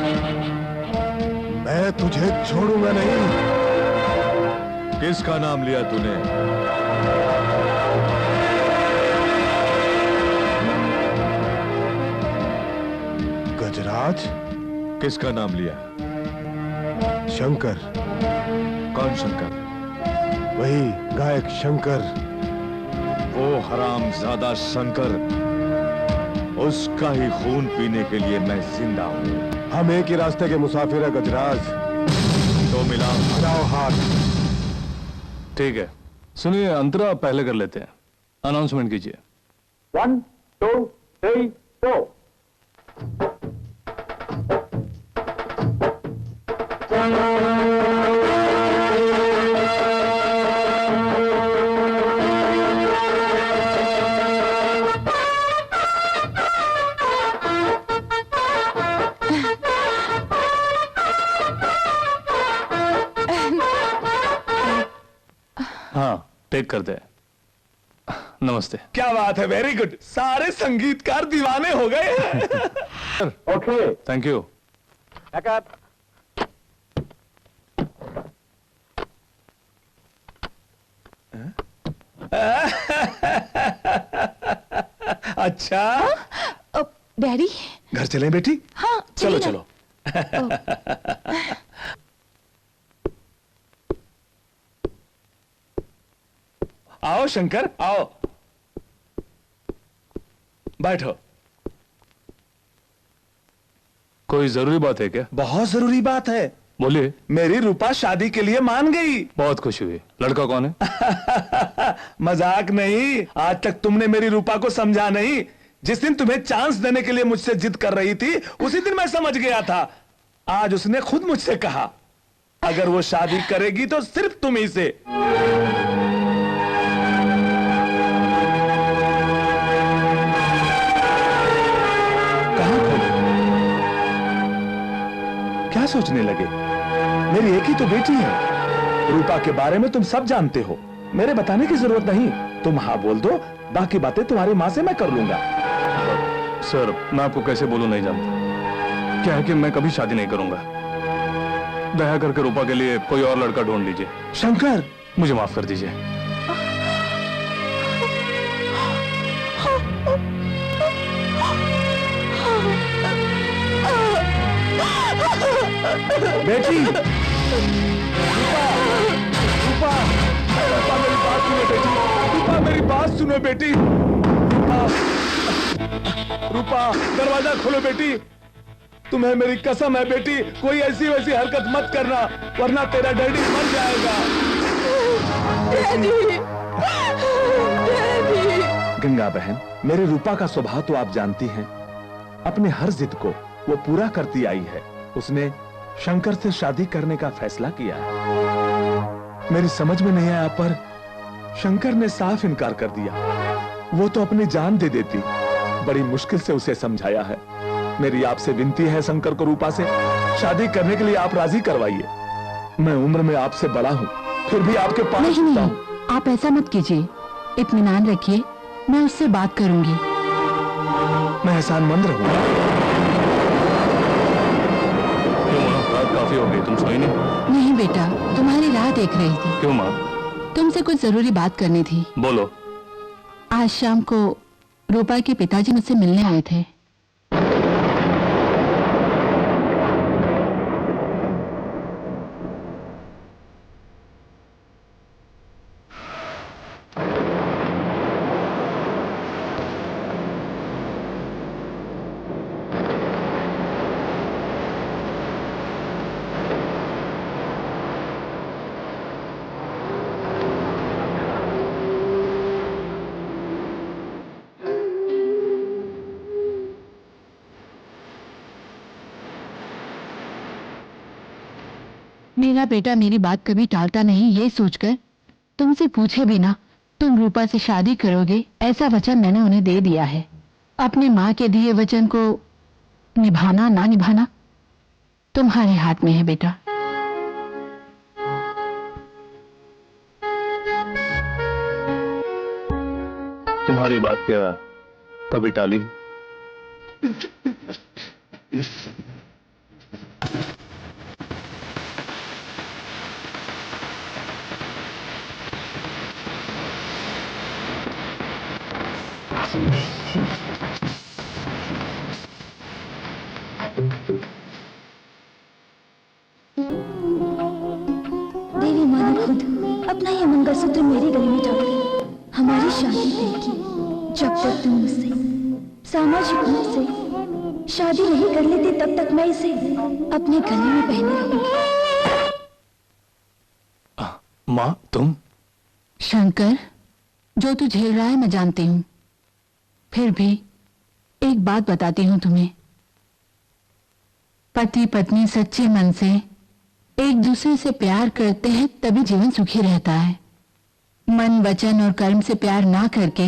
मैं तुझे छोड़ूंगा नहीं। किसका नाम लिया तूने? गजराज। किसका नाम लिया? शंकर। कौन शंकर? वही गायक शंकर। वो हरामजादा शंकर, उसका ही खून पीने के लिए मैं जिंदा हूं। हम एक ही रास्ते के मुसाफिर है गजराज। तो मिलाओ हाथ। ठीक है, सुनिए, अंतरा पहले कर लेते हैं। अनाउंसमेंट कीजिए। 1 2 3 4। हाँ, टेक कर दे। नमस्ते। क्या बात है, वेरी गुड। सारे संगीतकार दीवाने हो गए हैं। Okay, thank you. अच्छा, डैडी। घर चले बेटी? हाँ चलो चलिए ना। चलो। आओ शंकर, आओ, बैठो। कोई जरूरी बात है क्या? बहुत जरूरी बात है। बोलिए। मेरी रूपा शादी के लिए मान गई। बहुत खुशी हुई। लड़का कौन है? मजाक नहीं, आज तक तुमने मेरी रूपा को समझा नहीं। जिस दिन तुम्हें चांस देने के लिए मुझसे जिद कर रही थी, उसी दिन मैं समझ गया था। आज उसने खुद मुझसे कहा, अगर वो शादी करेगी तो सिर्फ तुम ही से। कहां खोले? क्या सोचने लगे? मेरी एक ही तो बेटी है। रूपा के बारे में तुम सब जानते हो, मेरे बताने की जरूरत नहीं। तुम हाँ बोल दो, बाकी बातें तुम्हारी मां से मैं कर लूंगा। सर, मैं आपको कैसे बोलूं नहीं जानता। क्या है कि मैं कभी शादी नहीं करूंगा। दया करके रूपा के लिए कोई और लड़का ढूंढ लीजिए। शंकर, मुझे माफ कर दीजिए। बेटी, रूपा, रूपा, रूपा मेरी बात सुनो बेटी। रूपा मेरी बात सुनो बेटी। रूपा, रूपा दरवाजा खोलो बेटी। तुम्हें मेरी कसम है बेटी, कोई ऐसी वैसी हरकत मत करना, वरना तेरा डैडी मर जाएगा। Daddy, daddy. गंगा बहन, मेरी रूपा का स्वभाव तो आप जानती हैं। अपने हर जिद को वो पूरा करती आई है। उसने शंकर से शादी करने का फैसला किया है। मेरी समझ में नहीं आया पर शंकर ने साफ इनकार कर दिया। वो तो अपनी जान दे देती। बड़ी मुश्किल से उसे समझाया है। मेरी आपसे विनती है शंकर को रूपा से शादी करने के लिए आप राजी करवाइए। मैं उम्र में आपसे बड़ा हूँ, फिर भी आपके पास नहीं, नहीं, आप ऐसा मत कीजिए। इत्मीनान रखिए, मैं उससे बात करूंगी। मैं एहसानमंद रहूंगा। रात काफी हो गई, तुम सोई नहीं? नहीं बेटा, तुम्हारी राह देख रही थी। क्यों माँ? तुमसे कुछ जरूरी बात करनी थी। बोलो। आज शाम को रूपा के पिताजी मुझसे मिलने आए थे। मेरा बेटा मेरी बात कभी टालता नहीं, ये सोचकर तुमसे पूछे बिना तुम रूपा से शादी करोगे, ऐसा वचन मैंने उन्हें दे दिया है। अपने माँ के दिए वचन को निभाना ना निभाना तुम्हारे हाथ में है बेटा। तुम्हारी बात क्या कभी टाली? देवी माँ ने खुद अपना ये मंगलसूत्र मेरे गले में ढाल कर हमारी शादी तय की। जब तक तुम मुझसे सामाजिक रूप से शादी नहीं कर लेते, तब तक मैं इसे अपने गले में पहने रहूंगी। माँ, तुम? शंकर, जो तू झेल रहा है मैं जानती हूं, फिर भी एक बात बताती हूं तुम्हें। पति पत्नी सच्चे मन से एक दूसरे से प्यार करते हैं तभी जीवन सुखी रहता है। मन, वचन और कर्म से प्यार ना करके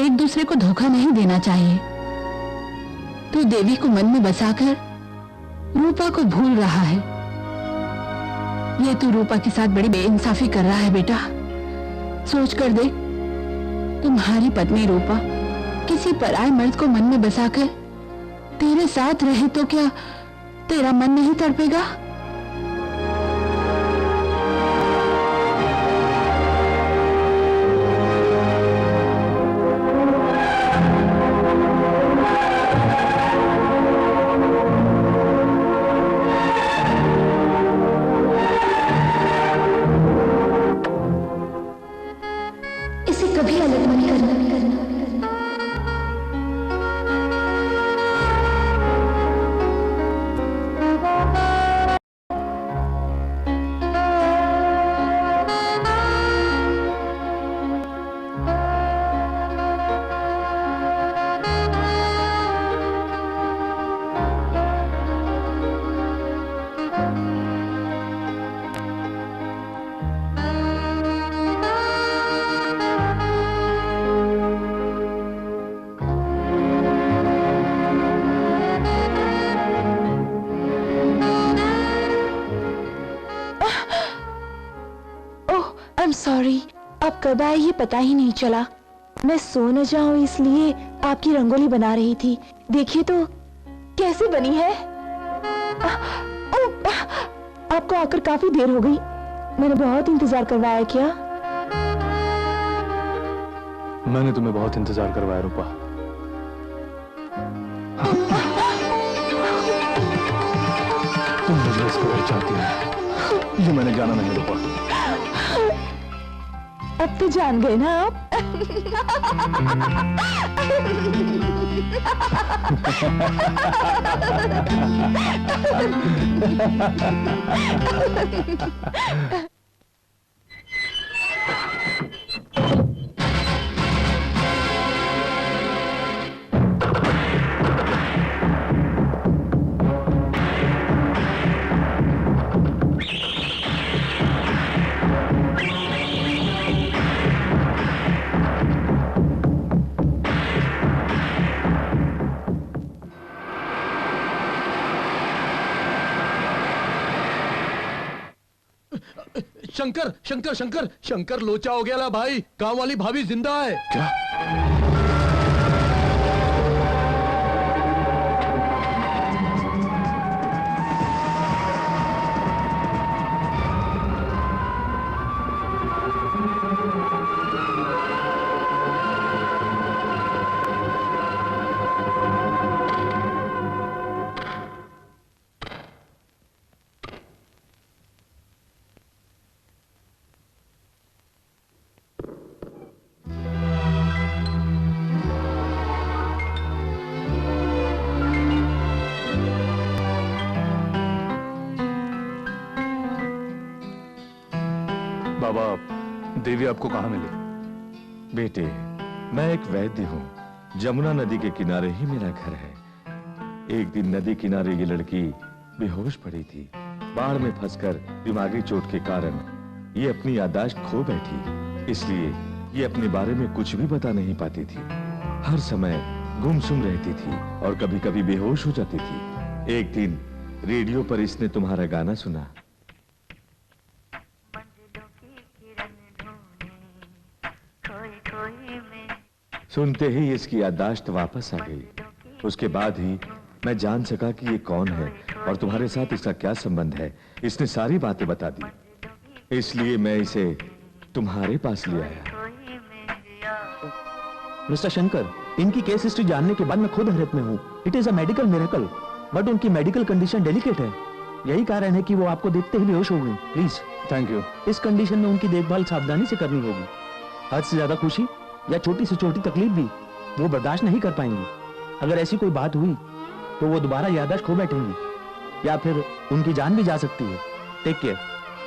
एक दूसरे को धोखा नहीं देना चाहिए। तू देवी को मन में बसाकर रूपा को भूल रहा है। ये तू रूपा के साथ बड़ी बेइंसाफी कर रहा है बेटा। सोच कर देख, तुम्हारी पत्नी रूपा किसी पराये मर्द को मन में बसाकर तेरे साथ रहे तो क्या तेरा मन नहीं तड़पेगा? इसे कभी अलग मत करना। सॉरी, आप कब आए ये पता ही नहीं चला। मैं सो न जाऊं इसलिए आपकी रंगोली बना रही थी। देखिए तो कैसे बनी है। आपको आकर काफी देर हो गई। मैंने बहुत इंतजार करवाया क्या? मैंने तुम्हें बहुत इंतजार करवाया रूपा। तुम मुझे इस कदर चाहती हो ये मैंने जाना नहीं रूपा। अब तो जान गए ना आप। शंकर शंकर शंकर शंकर लोचा हो गया ला भाई। गांव वाली भाभी जिंदा है क्या? बाबा, देवी आपको कहाँ मिली? बेटे, मैं एक वैद्य हूँ। जमुना नदी के किनारे ही मेरा घर है। एक दिन नदी किनारे ये लड़की बेहोश पड़ी थी। बाढ़ में फंसकर दिमागी चोट के कारण ये अपनी याददाश्त खो बैठी। इसलिए ये अपने बारे में कुछ भी बता नहीं पाती थी। हर समय गुमसुम रहती थी और कभी-कभी बेहोश हो जाती थी। एक दिन रेडियो पर इसने तुम्हारा गाना सुना। सुनते ही इसकी याददाश्त वापस आ गई। उसके बाद ही मैं जान सका कि ये कौन है और तुम्हारे साथ इसका क्या संबंध है। इसने सारी बातें बता दी। इसलिए मैं इसे तुम्हारे पास ले आया। मिस्टर शंकर, इनकी केस हिस्ट्री जानने के बाद मैं खुद हैरत में हूँ। It is a medical miracle, but उनकी मेडिकल कंडीशन डेलिकेट है। यही कारण है कि वो आपको देखते ही बेहोश हो गई। प्लीज। Thank you. इस कंडीशन में उनकी देखभाल सावधानी से करनी होगी। हद से ज्यादा खुशी या छोटी से छोटी तकलीफ भी वो बर्दाश्त नहीं कर पाएंगी। अगर ऐसी कोई बात हुई तो वो दोबारा याददाश्त खो बैठेंगी या फिर उनकी जान भी जा सकती है। Take care,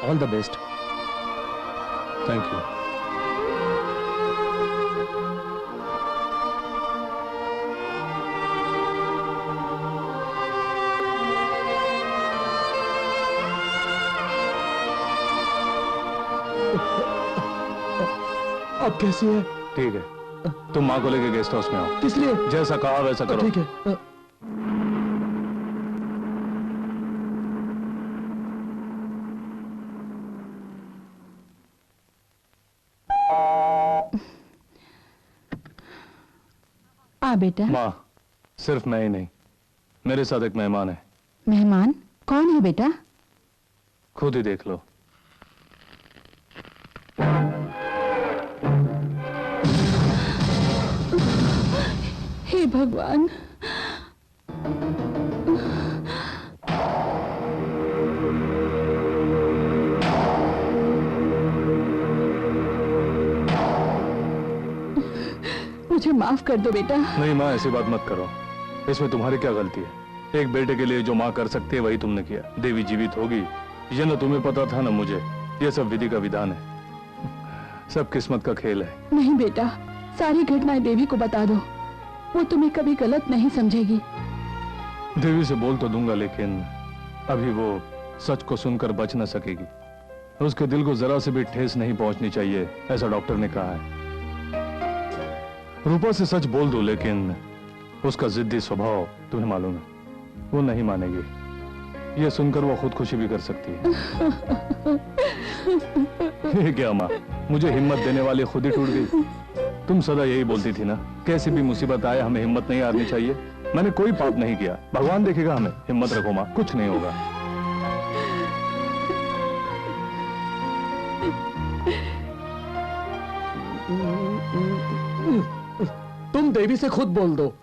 all the best. Thank you. अब कैसी है? ठीक है, तुम माँ को लेके गेस्ट हाउस में आओ। किस लिए? जैसा कहा वैसा करो। ठीक है। आ बेटा। माँ, सिर्फ मैं ही नहीं, मेरे साथ एक मेहमान है। मेहमान कौन है बेटा? खुद ही देख लो। हे भगवान। मुझे माफ कर दो बेटा। नहीं माँ, ऐसी बात मत करो। इसमें तुम्हारी क्या गलती है? एक बेटे के लिए जो माँ कर सकती है वही तुमने किया। देवी जीवित होगी ये न तुम्हें पता था न मुझे। ये सब विधि का विधान है, सब किस्मत का खेल है। नहीं बेटा, सारी घटनाएं देवी को बता दो, वो तुम्हें कभी गलत नहीं समझेगी। देवी से बोल तो दूंगा, लेकिन अभी वो सच को सुनकर बच न सकेगी। उसके दिल को जरा से भी ठेस नहीं पहुंचनी चाहिए, ऐसा डॉक्टर ने कहा है। रूपा से सच बोल दो, लेकिन उसका जिद्दी स्वभाव तुम्हें मालूम है, वो नहीं मानेगी। ये सुनकर वो खुदकुशी भी कर सकती है। ये क्या माँ, मुझे हिम्मत देने वाली खुद ही टूट गई। तुम सदा यही बोलती थी ना, कैसी भी मुसीबत आए हमें हिम्मत नहीं हारनी चाहिए। मैंने कोई पाप नहीं किया, भगवान देखेगा हमें। हिम्मत रखो माँ, कुछ नहीं होगा। तुम देवी से खुद बोल दो।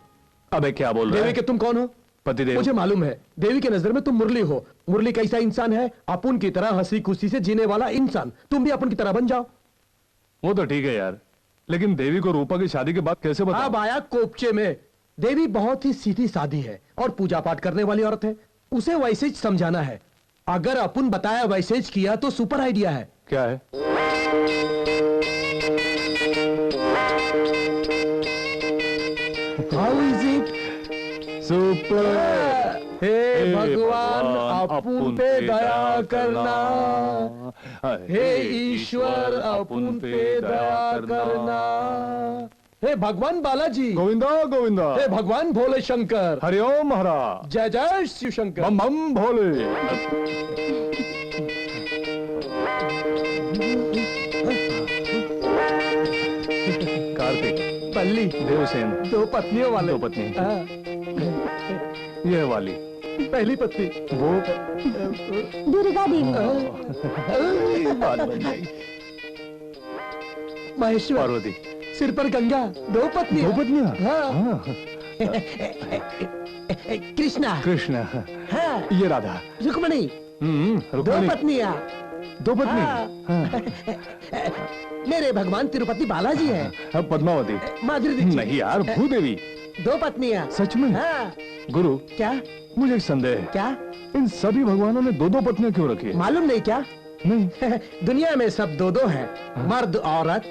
अबे क्या बोल रहे देवी हो? के तुम कौन हो? पतिदेव। मुझे मालूम है, देवी के नजर में तुम मुरली हो। मुरली कैसा इंसान है? अपुन की तरह हंसी खुशी से जीने वाला इंसान। तुम भी अपुन की तरह बन जाओ। वो तो ठीक है यार, लेकिन देवी को रूपा की शादी के बाद कैसे बताऊं? अब आया कोपचे में। देवी बहुत ही सीधी सादी है और पूजा पाठ करने वाली औरत है। उसे वैसे ही समझाना है। अगर अपुन बताया वैसे ही किया तो सुपर आइडिया है। क्या है? How is it? सुपर। हे भगवान, अपुन पे दया करना। हे ईश्वर, अपुन पे दया करना। हे भगवान बालाजी। गोविंदा गोविंदा। हे भगवान भोले शंकर। हरिओम महाराज। जय जय शिव शंकर। बम बम भोले। कार्तिक। पल्ली। देवसेन। दो पत्नियों वाले। दो पत्नी। ये वाली पहली पत्नी। वो दुर्गा देवी। बात बन जाएगी। महेश्वर। पार्वती। सिर पर गंगा। दो पत्नी। दो पत्नियां। हाँ। कृष्णा। कृष्ण। हाँ। ये राधा। रुक्मणी। दो रुक्मिणी। पत्नियां। दो पत्नी। हाँ। मेरे भगवान तिरुपति बालाजी है। अब पद्मावती। माधुरी दीक्षित। नहीं यार, भूदेवी। दो पत्नियां। सच में? हाँ। गुरु, क्या? मुझे एक संदेह है। क्या? इन सभी भगवानों ने दो दो पत्नियां क्यों रखी है? मालूम नहीं क्या? नहीं। दुनिया में सब दो दो हैं। मर्द औरत।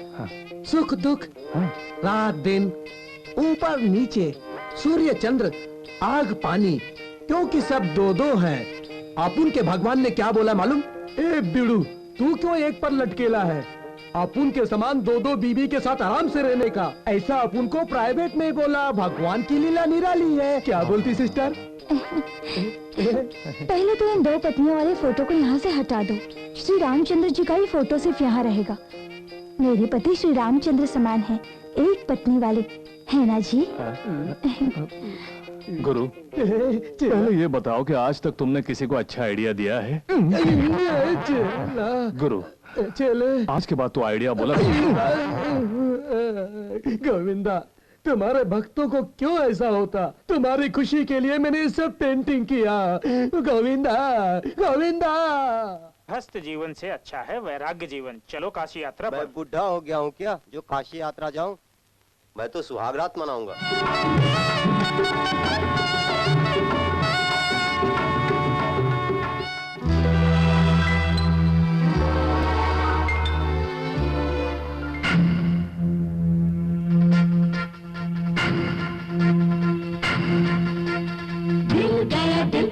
सुख दुख। रात दिन। ऊपर नीचे। सूर्य चंद्र। आग पानी। क्योंकि सब दो दो हैं। अपुन के भगवान ने क्या बोला मालूम? ए बिड़ू, तू क्यों एक पर लटकेला है? अपुन के समान दो दो बीबी के साथ आराम से रहने का। ऐसा अपुन को प्राइवेट में बोला। भगवान की लीला निराली है। क्या बोलती सिस्टर? पहले तो इन दो पत्नियों वाले फोटो को यहाँ से हटा दो। श्री रामचंद्र जी का ही फोटो सिर्फ यहाँ रहेगा। मेरे पति श्री रामचंद्र समान है, एक पत्नी वाले, है ना जी? गुरु, पहले ये बताओ कि आज तक तुमने किसी को अच्छा आइडिया दिया है? गुरु, चले। आज के बाद तो आइडिया बोला। गोविंदा, तुम्हारे भक्तों को क्यों ऐसा होता? तुम्हारी खुशी के लिए मैंने सब पेंटिंग किया। गोविंदा, गोविंदा। हस्त जीवन से अच्छा है वैराग्य जीवन। चलो काशी यात्रा पर। मैं बुढ़ा हो गया हूँ क्या जो काशी यात्रा जाऊं? मैं तो सुहागरात मनाऊंगा। दिल गया दिल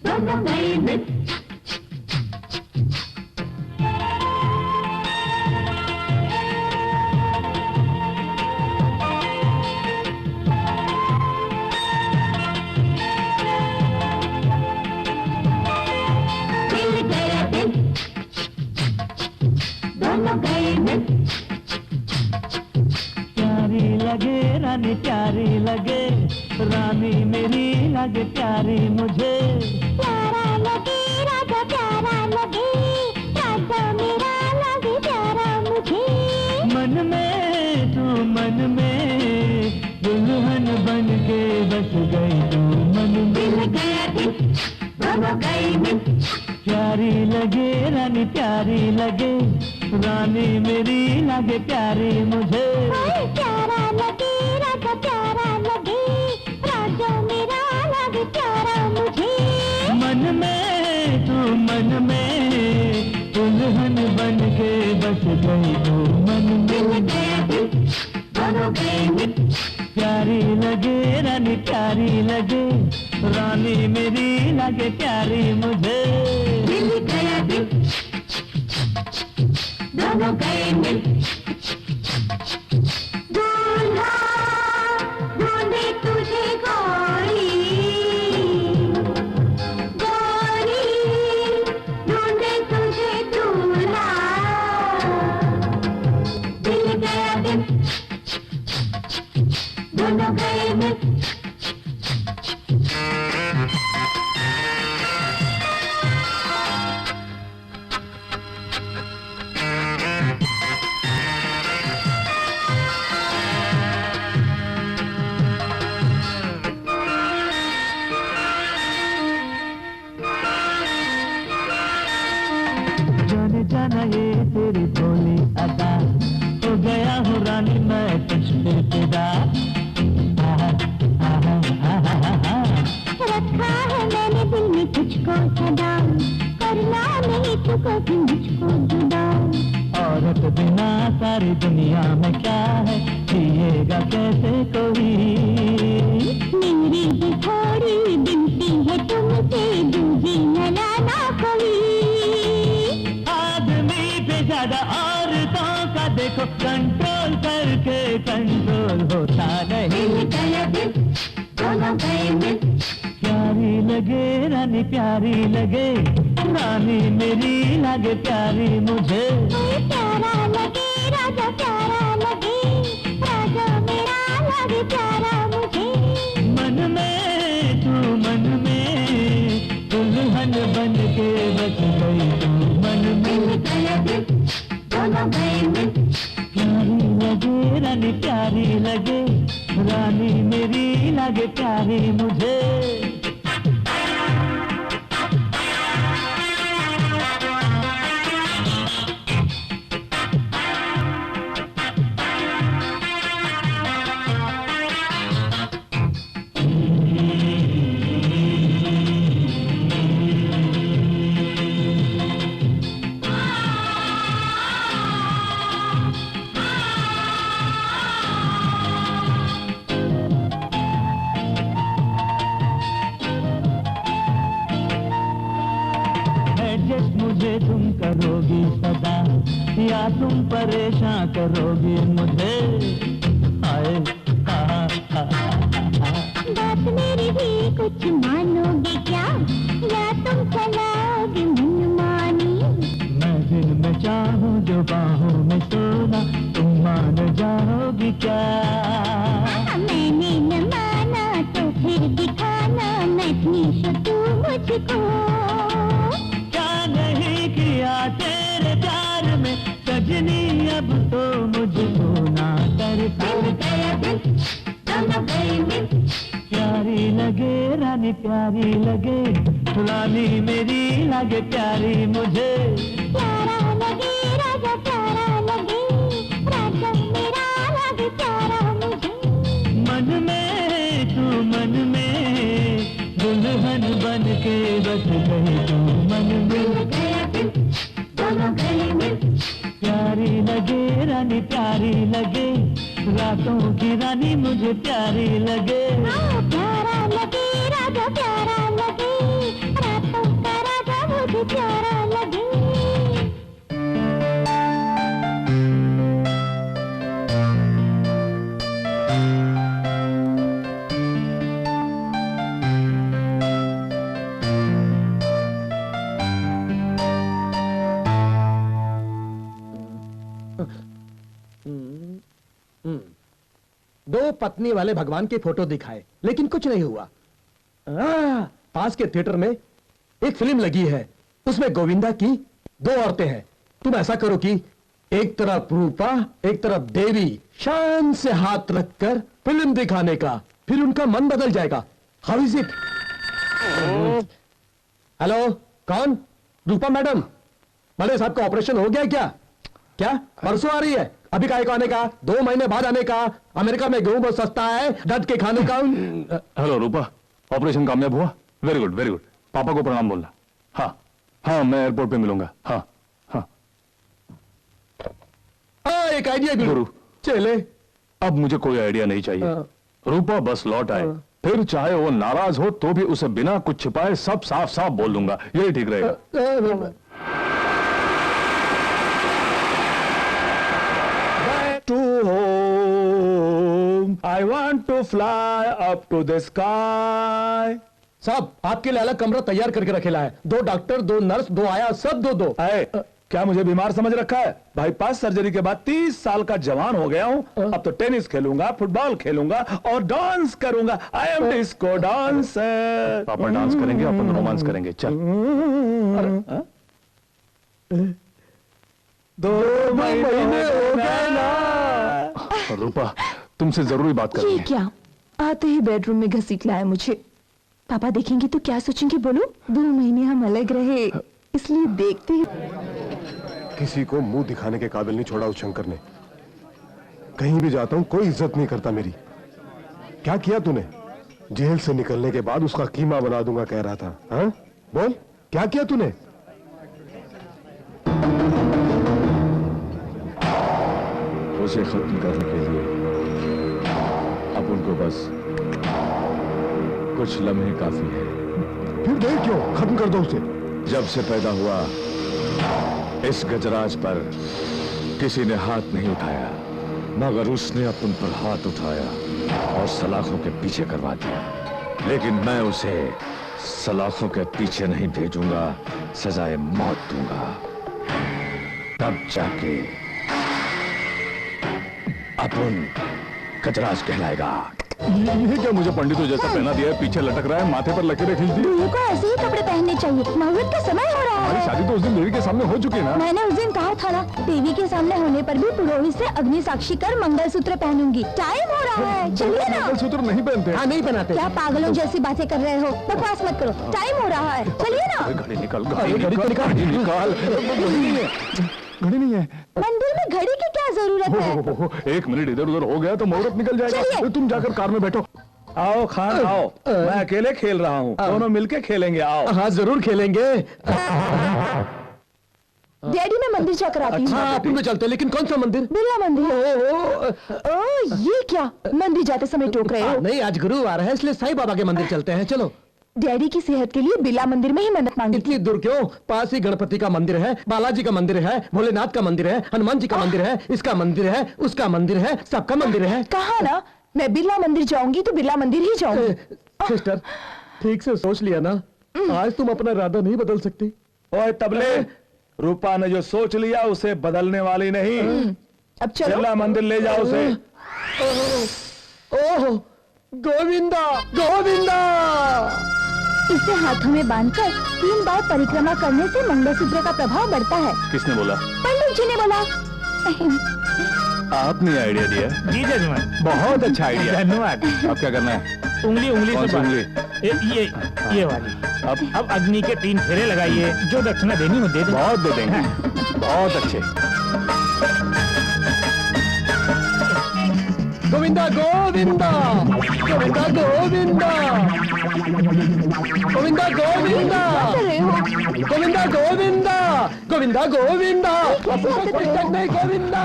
दोनों गए मिल। लगे प्यारी मुझे, प्यारा लगे राजा प्यारा लगे, राजा मेरा लगे प्यारा मुझे। मन में तू मन में दुल्हन बन के बस गई तू मन में, दिल गया दिल दोनों गए मिल, प्यारी लगे रानी प्यारी लगे, रानी मेरी लगे प्यारी मुझे। प्यारा लगे राजा प्यारा लगे, राजा मेरा लगे प्यारा मुझे। मन में तू मन में दुल्हन बन के बस गई तू मन में, दिल गया दिल दोनों गए मिल, प्यारी लगे रानी प्यारी लगे, रानी मेरी लगे प्यारी मुझे। दिल गया दिल दोनों गए मिल, दूल्हा ढूंढे तुझे गोरी, गोरी ढूंढे तुझे दूल्हा, दिल गया दिल दोनों गए मिल। जाने जाना ये तेरी भोली अदा, हो गया हूँ रानी मैं तुझ पे फिदा। रखा है मैंने दिल में तुझको सदा, करना नहीं तू कभी मुझको जुदा। औरत बिना सारी दुनिया में क्या है, जिएगा कैसे कोई। मेरी भी थोड़ी बिनती है तुमसे, दूजी न लाना कोई। आदमी पे ज्यादा औरतों का देखो कंट्रोल करके कंट्रोल होता नहीं। दिल गया दिल दोनों गए मिल, प्यारी लगे रानी प्यारी लगे, रानी मेरी लगे प्यारी मुझे। प्यारा लगे राजा प्यारा लगे, राजा मेरा लगे प्यारा मुझे। मन में तू मन में दुल्हन बन के बस गई तू मन में, दिल गया दिल दोनों गए मिल, प्यारी लगे रानी प्यारी लगे, रानी मेरी लगे प्यारी मुझे। एडजस्ट मुझे तुम करोगी सदा, या तुम परेशान करोगी मुझे। हाय बात मेरी भी कुछ मानोगे क्या, या तुम चलाओगे मनमानी। मैं दिल में चाहूँ जो बाहों में सोना, तुम मान जाओगी क्या। मैंने न माना तो फिर दिखाना, मैं नीश तू मुझको। क्या नहीं किया तेरे प्यार में सजनी, अब तो मुझको ना करता। दिल गया दिल दोनों गए मिल, प्यारी लगे रानी प्यारी लगे, रानी मेरी लगे प्यारी मुझे। प्यारा लगे राजा प्यारा लगे, राजा मेरा लगे प्यारा मुझे। मन में तू मन में दुल्हन बन के बस गई तू मन में, दिल गया दिल दोनों गए मिल, प्यारी लगे रानी प्यारी लगे, रातों की रानी मुझे प्यारी लगे। प्यारा लगे राजा प्यारा लगे, रातों का राजा मुझे प्यारा लगे। दो पत्नी वाले भगवान की फोटो दिखाए लेकिन कुछ नहीं हुआ। पास के थिएटर में एक फिल्म लगी है, उसमें गोविंदा की 2 औरतें हैं। तुम ऐसा करो कि एक तरफ रूपा एक तरफ देवी, शान से हाथ रखकर फिल्म दिखाने का, फिर उनका मन बदल जाएगा। How is it? हेलो, कौन? रूपा मैडम, बड़े साहब का ऑपरेशन हो गया क्या? क्या परसों आ रही है? अभी काहे को आने का? 2 महीने बाद आने का? अमेरिका में गेहूं बहुत सस्ता है, डट के खाने का। हेलो रूपा, ऑपरेशन कामयाब हुआ? Very good very good. पापा को प्रणाम बोलना। हाँ हाँ, मैं एयरपोर्ट पे मिलूंगा। हाँ हाँ। एक आइडिया भी गुरु चले। अब मुझे कोई आइडिया नहीं चाहिए। रूपा बस लौट आए, फिर चाहे वो नाराज हो तो भी उसे बिना कुछ छिपाए सब साफ साफ बोल दूंगा। यही ठीक रहेगा। To home, I want to fly up to the sky. साहब, आपके लिए अलग कमरा तैयार करके रखेला है। 2 डॉक्टर, 2 नर्स, 2 आया, सब 2-2। क्या मुझे बीमार समझ रखा है? बाईपास सर्जरी के बाद 30 साल का जवान हो गया हूं। अब तो टेनिस खेलूंगा, फुटबॉल खेलूंगा और डांस करूंगा। I am disco dancer. पापा डांस करेंगे, अपन रोमांस करेंगे। चल। 2 महीने हो गए ना। रूपा, तुमसे जरूरी बात करनी ये है। क्या? आते ही बेडरूम में घसीट लाया मुझे। पापा देखेंगे तो क्या सोचेंगे बोलो? 2 महीने हम अलग रहे, इसलिए देखते ही। किसी को मुंह दिखाने के काबिल नहीं छोड़ा उस शंकर ने। कहीं भी जाता हूं कोई इज्जत नहीं करता मेरी। क्या किया तूने? जेल से निकलने के बाद उसका कीमा बना दूंगा कह रहा था। हाँ बोल, क्या किया तूने? उसे खत्म करने के लिए अब उनको बस कुछ लम्हे काफी है। फिर देर क्यों? खत्म कर दो उसे। जब से पैदा हुआ इस गजराज पर किसी ने हाथ नहीं उठाया, मगर उसने अपन पर हाथ उठाया और सलाखों के पीछे करवा दिया। लेकिन मैं उसे सलाखों के पीछे नहीं भेजूंगा, सजाए मौत दूंगा। तब जाके अपन गजराज कहलाएगा। ये क्या मुझे पंडितों जैसा पहना दिया है? पीछे लटक रहा है, माथे पर लकीरें खींच दी। दूल्हे को ऐसे ही कपड़े पहनने चाहिए। मुहूर्त का समय हो रहा हमारी है। शादी तो उस दिन देवी के सामने हो चुकी है ना। मैंने उस दिन कहा था ना, देवी के सामने होने पर भी पुरोहित से अग्नि साक्षी कर मंगलसूत्र पहनूंगी। टाइम हो रहा है, चलिए ना। मंगलसूत्र नहीं पहनते। हाँ, नहीं पहनाते। क्या पागलों जैसी बातें कर रहे हो? बकवास मत करो, टाइम हो रहा है, चलिए ना। घड़ी निकाल, घड़ी निकाल। घड़ी नहीं है। मंदिर में घड़ी की क्या जरूरत है? 1 मिनट इधर उधर हो गया तो मुहूर्त निकल जाएगा। चलिए। तुम जाकर कार में बैठो। आओ खान आओ, मैं अकेले खेल रहा हूँ, दोनों मिलके खेलेंगे। आओ। हाँ जरूर खेलेंगे। डैडी मैं मंदिर जाकर आती हूँ। हाँ, अपन में चलते, लेकिन कौन सा मंदिर? बिरला मंदिर। ओ, ये क्या? मंदिर जाते समय टोक रहे हो? नहीं, आज गुरुवार है इसलिए साईं बाबा के मंदिर चलते हैं। चलो। डैडी की सेहत के लिए बिरला मंदिर में ही मन्नत मांगी। इतनी दूर क्यों? पास ही गणपति का मंदिर है, बालाजी का मंदिर है, भोलेनाथ का मंदिर है, हनुमान जी का मंदिर है, इसका मंदिर है, उसका मंदिर है, सबका मंदिर है। कहा ना, मैं बिरला मंदिर जाऊंगी तो बिरला मंदिर ही जाऊंगी। सिस्टर, ठीक से सोच लिया ना? आज तुम अपना इरादा नहीं बदल सकती। ओए तबले, रूपा ने जो सोच लिया उसे बदलने वाली नहीं। अब चलो। बिरला मंदिर ले जाओ उसे। ओह, गोविंदा गोविंदा। इसे हाथों में बांधकर 3 बार परिक्रमा करने से मंगलसूत्र का प्रभाव बढ़ता है। किसने बोला? पंडित जी ने बोला। आपने आइडिया दिया? जी जजमान। बहुत अच्छा आइडिया। धन्यवाद। अब क्या करना है? उंगली कौन से सी उंगली? ये वाली। अब अग्नि के 3 फेरे लगाइए, जो दक्षिणा देनी हो दे दें। बहुत दे देंगे। बहुत अच्छे। गोविंदा गोविंदा गोविंदा गोविंदा गोविंदा गोविंदा गोविंदा गोविंदा गोविंदा गोविंदा कोई तक नहीं। गोविंदा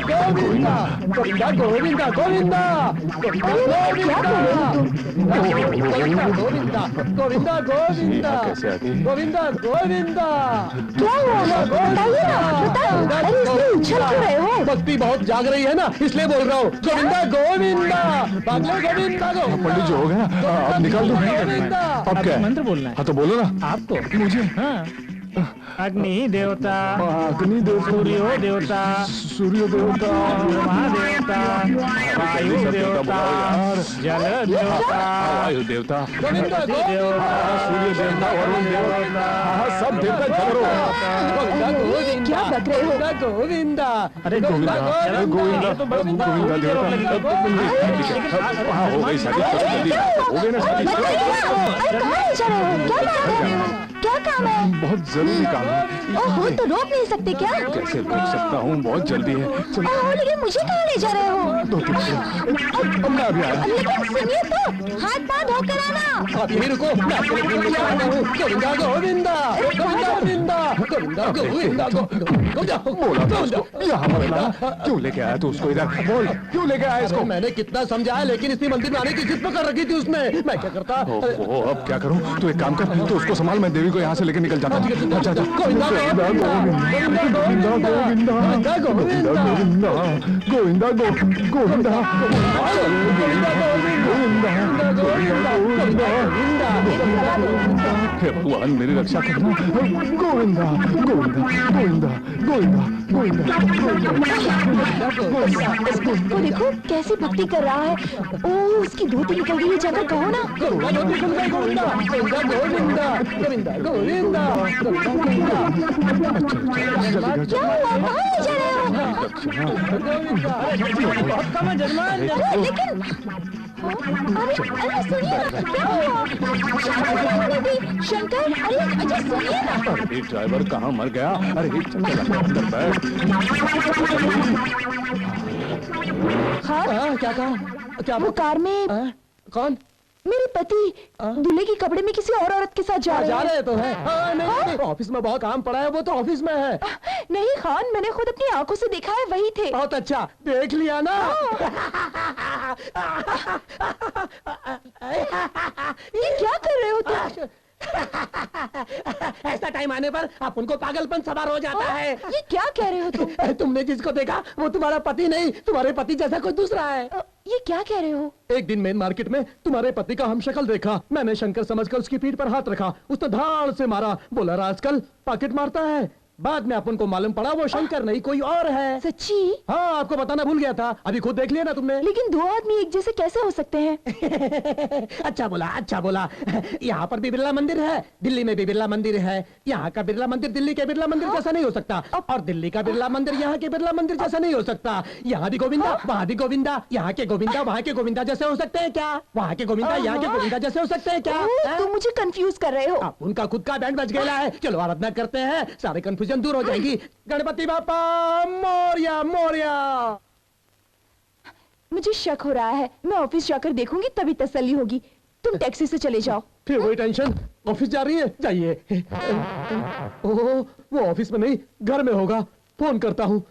गोविंदा गोविंदा गोविंदा गोविंदा गोविंदा गोविंदा गोविंदा गोविंदा कैसे आ गई? गोविंदा गोविंदा। क्या हुआ? बताइए ना, बताओ। अरे इसमें उछल क्यों रहे हो? भक्ति बहुत जाग रही है ना, इसलिए बोल रहा हूँ। गोविंदा गोविंदा पागले गोविंदा पंडित जी हो गया, अब निकाल दो। गोविंदा। अब क्या है? मंत्र बोलना है। हाँ तो बोलो ना। आपको? मुझे? हाँ। अग्नि देवता, अग्नि देवता, सूर्यो देवता, सूर्य देवता, देवता, वायु देवता, जल देवता, वायु देवता, देवता, सूर्य देवता, वरुण देवता, हाँ सब देवता झगड़ो। क्या बक रहे हो? गोविंदा, अरे गोविंदा, गोविंदा, गोविंदा देवता, हाँ हो गई शादी, चलो जल्दी हो गई ना शादी। अरे कहाँ ले जा रहे हो? क्या मार रहे हो? क्या काम है? बहुत जरूरी काम है। ओहो, तो रोक नहीं सकते क्या? कैसे रोक सकता हूँ, बहुत जल्दी है। चलो ओहो, लेकिन मुझे कहाँ ले जा रहे हो? 2-3 मिनट मैं अभी आया। लेकिन सुनिए तो, हाथ पाँव धोकर आना। आप यहीं रुको, मैं आपके लिए ढूंढ के आता हूँ। गोविंदा, गोविंदा, गोविंदा, गोविंदा, गोविंदा, गोविंदा, गोविंदा, बोला था उसको, यहाँ मत ला। क्यों लेके आया तू उसको इधर? बोल, क्यों लेके आया इसको? मैंने कितना समझाया, लेकिन इतनी मंदिर में आने की जिद पकड़ रखी थी उसने। मैं क्या करता? ओहो, अब क्या करूं? तू एक काम कर, तू उसको संभाल, मैं देवी को यहाँ से लेके निकल जाता हूँ। अच्छा, अच्छा। गोविंदा, गोविंदा, गोविंदा, गोविंदा, गोविंदा, गोविंदा, गोविंदा, हे भगवान मेरी रक्षा करना। गोविंदा, गोविंदा, गोविंदा, गोविंदा, गोविंदा, वो देखो कैसी भक्ति कर रहा है। ओह, उसकी धोती निकल गई है, जाकर कहो ना। गोविंदा, गोविंदा, गोविंदा, गोविंदा, गोविंदा, गोविंदा, क्या हुआ? कहाँ ले जा रहे हो? लेकिन अरे सुनिए ना, क्या हुआ? शंकर, अरे अजय सुनिए ना। अरे ड्राइवर कहाँ मर गया? अरे चल अंदर बैठ। हाँ, क्या कहा? क्या वो कार में कौन? मेरे पति दूल्हे के कपड़े में किसी और औरत के साथ जा रहे हैं। तो है। नहीं, ऑफिस में बहुत काम पड़ा है, वो तो ऑफिस में है। नहीं खान, मैंने खुद अपनी आंखों से देखा है, वही थे। बहुत अच्छा, देख लिया ना। ये क्या कर रहे हो तुम? ऐसा टाइम आने पर आप उनको पागलपन सवार हो जाता है। ये क्या कह रहे हो तुम? तुमने जिसको देखा वो तुम्हारा पति नहीं, तुम्हारे पति जैसा कोई दूसरा है। ये क्या कह रहे हो? एक दिन मेन मार्केट में तुम्हारे पति का हम शक्ल देखा। मैंने शंकर समझकर उसकी पीठ पर हाथ रखा, उसने धाड़ से मारा। बोला आजकल पॉकेट मारता है। बाद में अपन को मालूम पड़ा वो शंकर नहीं कोई और है। सच्ची? हाँ, आपको बताना भूल गया था, अभी खुद देख लिया ना तुमने। लेकिन दो आदमी एक जैसे कैसे हो सकते हैं? अच्छा बोला, अच्छा बोला। यहाँ पर भी बिरला मंदिर है, दिल्ली में भी बिरला मंदिर है। यहाँ का बिरला मंदिर दिल्ली के बिरला मंदिर जैसा नहीं हो सकता, और दिल्ली का बिरला मंदिर यहाँ के बिरला मंदिर जैसा नहीं हो सकता। यहाँ भी गोविंदा, वहाँ भी गोविंदा, यहाँ के गोविंदा वहाँ के गोविंदा जैसे हो सकते हैं क्या? वहाँ के गोविंदा यहाँ के गोविंदा जैसे हो सकते हैं क्या? तुम मुझे कंफ्यूज कर रहे हो। उनका खुद का बैंड बज गया है। चलो आराधना करते हैं, सारे कंफ्यूजन दूर हो जाएंगी। गणपति बापा मोरया, मोरया। मुझे शक हो रहा है, मैं ऑफिस जाकर देखूंगी, तभी तसल्ली होगी। तुम टैक्सी से चले जाओ। फिर वही टेंशन, ऑफिस जा रही है, जाइए। ओह, वो ऑफिस में नहीं, घर में होगा। फोन करता हूँ।